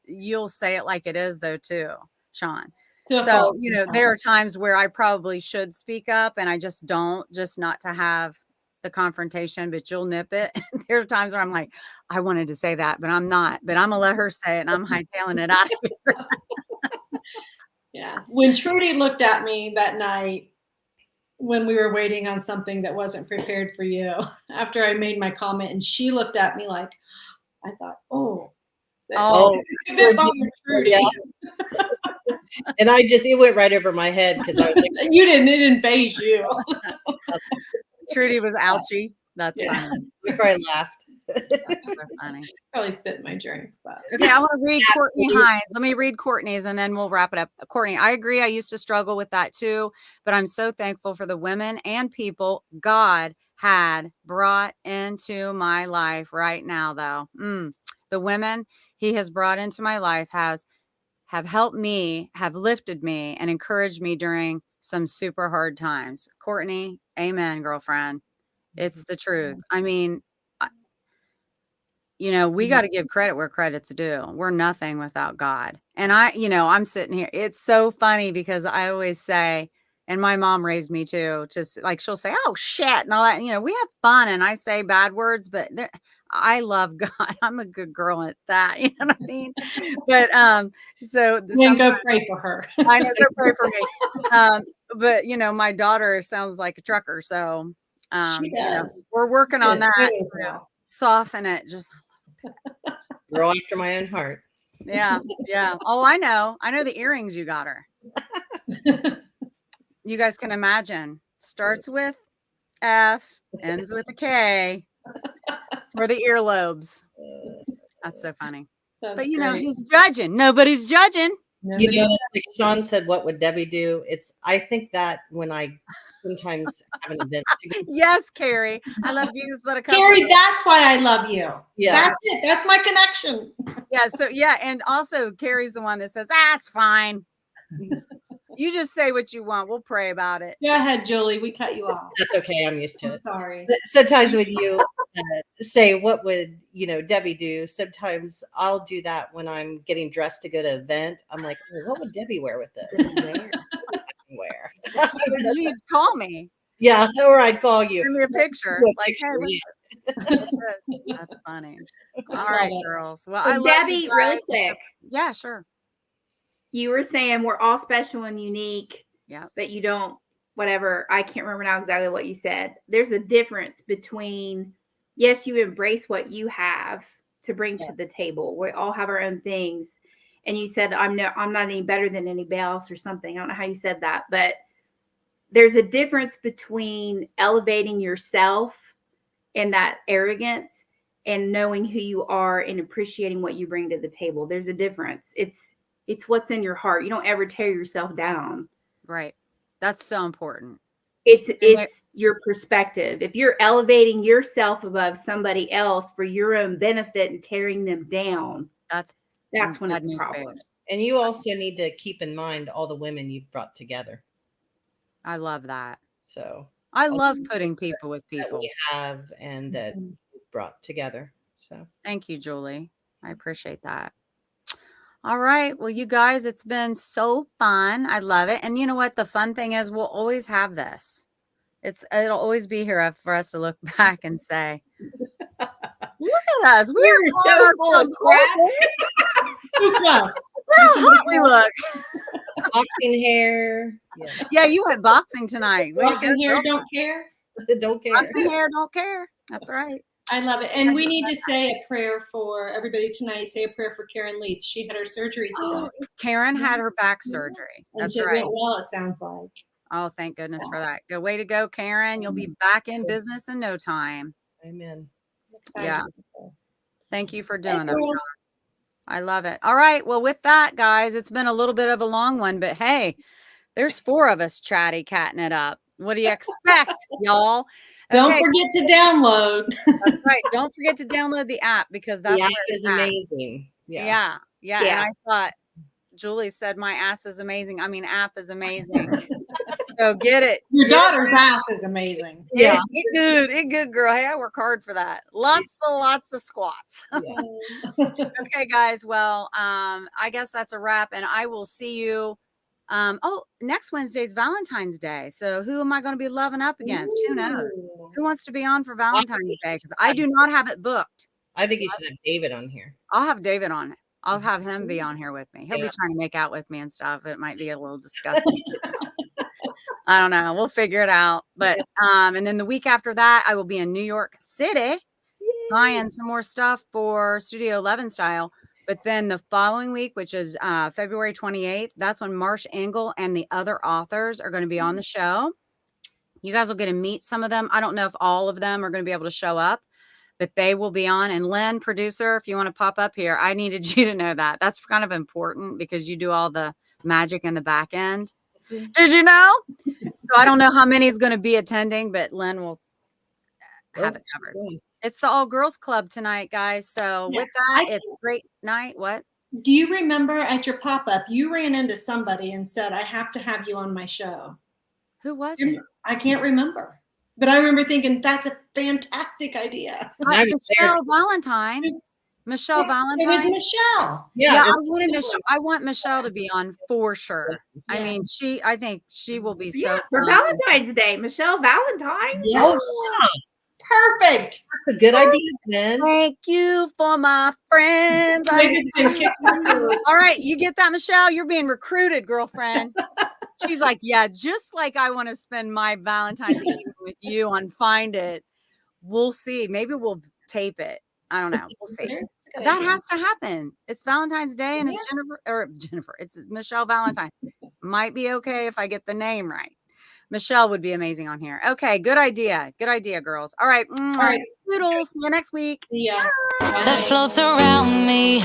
Speaker 1: you'll say it like it is though too, Sean. So, there are times where I probably should speak up and I just don't, just not to have the confrontation, but you'll nip it. There are times where I'm like, I wanted to say that, but I'm not, but I'm gonna let her say it and I'm hightailing it out of here.
Speaker 3: Yeah. When Trudy looked at me that night when we were waiting on something that wasn't prepared for you, after I made my comment, and she looked at me like, I thought, Trudy.
Speaker 4: Yeah. And it went right over my head because I was like,
Speaker 3: it didn't phase you.
Speaker 1: Trudy was ouchie. That's funny.
Speaker 4: We probably laughed.
Speaker 1: That's so funny.
Speaker 3: Probably spit in my drink. But.
Speaker 1: Okay, I want to read Courtney Hines. Let me read Courtney's and then we'll wrap it up. Courtney, I agree. I used to struggle with that too, but I'm so thankful for the women and people God had brought into my life right now, though. The women He has brought into my life have helped me, have lifted me, and encouraged me during some super hard times. Courtney, amen, girlfriend. It's the truth. I mean, we got to give credit where credit's due. We're nothing without God. And I'm sitting here. It's so funny because I always say, and my mom raised me too, just like she'll say, oh shit, and all that. We have fun and I say bad words, but I love God. I'm a good girl at that. You know what I mean? But so
Speaker 3: go pray for her.
Speaker 1: I know, go pray for me. But my daughter sounds like a trucker, so
Speaker 3: she does.
Speaker 1: we're working on that. Soften it, just
Speaker 4: girl after my own heart.
Speaker 1: Yeah. Oh, I know the earrings you got her. You guys can imagine. Starts with F, ends with a K. For the earlobes. That's so funny. But who's judging? Nobody's judging.
Speaker 4: Like Sean said, what would Debbie do? I think that when I sometimes have an event.
Speaker 1: Yes, Carrie. I love Jesus, but
Speaker 3: Carrie, that's why I love you.
Speaker 4: Yeah.
Speaker 3: That's it. That's my connection.
Speaker 1: Yeah. So and also Carrie's the one that says, that's fine. You just say what you want. We'll pray about it.
Speaker 3: Go ahead, Julie. We cut you off.
Speaker 4: That's okay. I'm used to it.
Speaker 3: Sorry.
Speaker 4: Sometimes when you say, what would, Debbie do? Sometimes I'll do that when I'm getting dressed to go to an event. I'm like, what would Debbie wear with this? Wear.
Speaker 1: You'd call me.
Speaker 4: Yeah. Or I'd call you.
Speaker 1: Send me a picture. That's funny. All right, girls. Well,
Speaker 2: so
Speaker 1: I love
Speaker 2: Debbie,
Speaker 1: you guys.
Speaker 2: really quick.
Speaker 1: Yeah, sure.
Speaker 2: You were saying we're all special and unique.
Speaker 1: Yeah.
Speaker 2: But you don't, whatever. I can't remember now exactly what you said. There's a difference between yes, you embrace what you have to bring
Speaker 3: Yeah.
Speaker 2: to the table. We all have our own things. And you said, I'm not any better than anybody else or something. I don't know how you said that, but there's a difference between elevating yourself and that arrogance and knowing who you are and appreciating what you bring to the table. There's a difference. It's what's in your heart. You don't ever tear yourself down.
Speaker 1: Right. That's so important.
Speaker 2: It's
Speaker 1: there-
Speaker 2: your perspective. If you're elevating yourself above somebody else for your own benefit and tearing them down,
Speaker 1: That's
Speaker 2: when
Speaker 1: bad
Speaker 2: it's a
Speaker 1: news
Speaker 2: problem.
Speaker 1: bears.
Speaker 4: And you also need to keep in mind all the women you've brought together.
Speaker 1: I love that.
Speaker 4: So
Speaker 1: I love putting people with
Speaker 4: that
Speaker 1: people.
Speaker 4: we have and that
Speaker 3: Mhm.
Speaker 4: we've brought together. So
Speaker 1: Thank you, Julie. I appreciate that. All right. Well, you guys, it's been so fun. I love it. And you know what? The fun thing is we'll always have this. It'll always be here for us to look back and say, look at us. We are
Speaker 2: We're
Speaker 1: calling
Speaker 2: so full of
Speaker 1: ourselves
Speaker 2: crap.
Speaker 3: Look at us.
Speaker 1: Look how hot we look.
Speaker 4: boxing hair. Yeah.
Speaker 1: Yeah, you went boxing tonight. Way to
Speaker 3: Boxing
Speaker 1: go,
Speaker 3: here,
Speaker 1: girl.
Speaker 3: don't care.
Speaker 4: Don't care.
Speaker 1: Boxing hair, don't care. That's right.
Speaker 3: I love it. And we need to say a prayer for everybody tonight. Say a prayer for Karen Leeds. She had her surgery today.
Speaker 1: Karen had her back surgery.
Speaker 3: And
Speaker 1: That's
Speaker 3: it
Speaker 1: right.
Speaker 3: went well, it sounds like.
Speaker 1: Oh, thank goodness for that. Good way to go, Karen. You'll be back in business in no time.
Speaker 4: Amen.
Speaker 3: I'm excited.
Speaker 1: Yeah. Thank you for doing that.
Speaker 3: Girls.
Speaker 1: I love it. All right. Well, with that, guys, it's been a little bit of a long one, but hey, there's 4 of us chatty catting it up. What do you expect, y'all?
Speaker 3: Don't
Speaker 1: Okay,
Speaker 3: forget to download.
Speaker 1: that's right. Don't forget to download the app because that's
Speaker 4: The app
Speaker 1: where it's
Speaker 4: is
Speaker 1: at.
Speaker 4: amazing.
Speaker 1: Yeah. And
Speaker 2: Yeah.
Speaker 1: I thought Julie said my ass is amazing. I mean, app is amazing. So get it.
Speaker 3: Your
Speaker 1: Get it.
Speaker 3: daughter's ass is amazing.
Speaker 1: Yeah, it good, girl. Hey, I work hard for that. Lots of squats. Okay, guys. Well, I guess that's a wrap, and I will see you. Next Wednesday's Valentine's Day. So who am I going to be loving up against? Who knows? Who wants to be on for Valentine's Day? Because I do not have it booked.
Speaker 4: I think you should have David on here.
Speaker 1: I'll have David on it. I'll have him be on here with me. He'll
Speaker 4: Yeah.
Speaker 1: be trying to make out with me and stuff. It might be a little disgusting. I don't know. We'll figure it out. But and then the week after that, I will be in New York City buying some more stuff for Studio 11 style. But then the following week, which is February 28th, that's when Marsh Engel and the other authors are going to be on the show. You guys will get to meet some of them. I don't know if all of them are going to be able to show up, but they will be on. And Len, producer, if you want to pop up here, I needed you to know that. That's kind of important because you do all the magic in the back end. Did you know? So I don't know how many is going to be attending, but Len will have it covered. It's the all girls club tonight, guys. So
Speaker 3: Yeah,
Speaker 1: with that,
Speaker 3: I
Speaker 1: it's a great night. What?
Speaker 3: Do you remember at your pop-up, you ran into somebody and said, I have to have you on my show?
Speaker 1: Who was it?
Speaker 3: I can't remember. But I remember thinking, that's a fantastic idea.
Speaker 4: I was there.
Speaker 1: Michelle Valentine. Michelle
Speaker 3: It was
Speaker 1: Valentine.
Speaker 3: Michelle.
Speaker 1: Yeah,
Speaker 4: that's-
Speaker 1: I want Michelle to be on for sure. I
Speaker 3: Yeah.
Speaker 1: mean, I think she will be
Speaker 2: Yeah,
Speaker 1: so
Speaker 2: for
Speaker 1: fun.
Speaker 2: Valentine's Day, Michelle Valentine.
Speaker 3: Yeah. Perfect.
Speaker 4: That's a good idea, man.
Speaker 1: Thank you for my friends.
Speaker 3: David's been kicking my
Speaker 1: All right, you get that, Michelle? You're being recruited, girlfriend. She's like, yeah, just like I want to spend my Valentine's evening with you on Find It. We'll see. Maybe we'll tape it. I don't know. We'll see. That has to happen. It's Valentine's Day and it's Jennifer. It's Michelle Valentine. Might be okay if I get the name right. Michelle would be amazing on here. Okay, good idea. Good idea, girls. All right.
Speaker 3: All right.
Speaker 1: Toodles. See you next week.
Speaker 3: Yeah.
Speaker 5: that floats around me.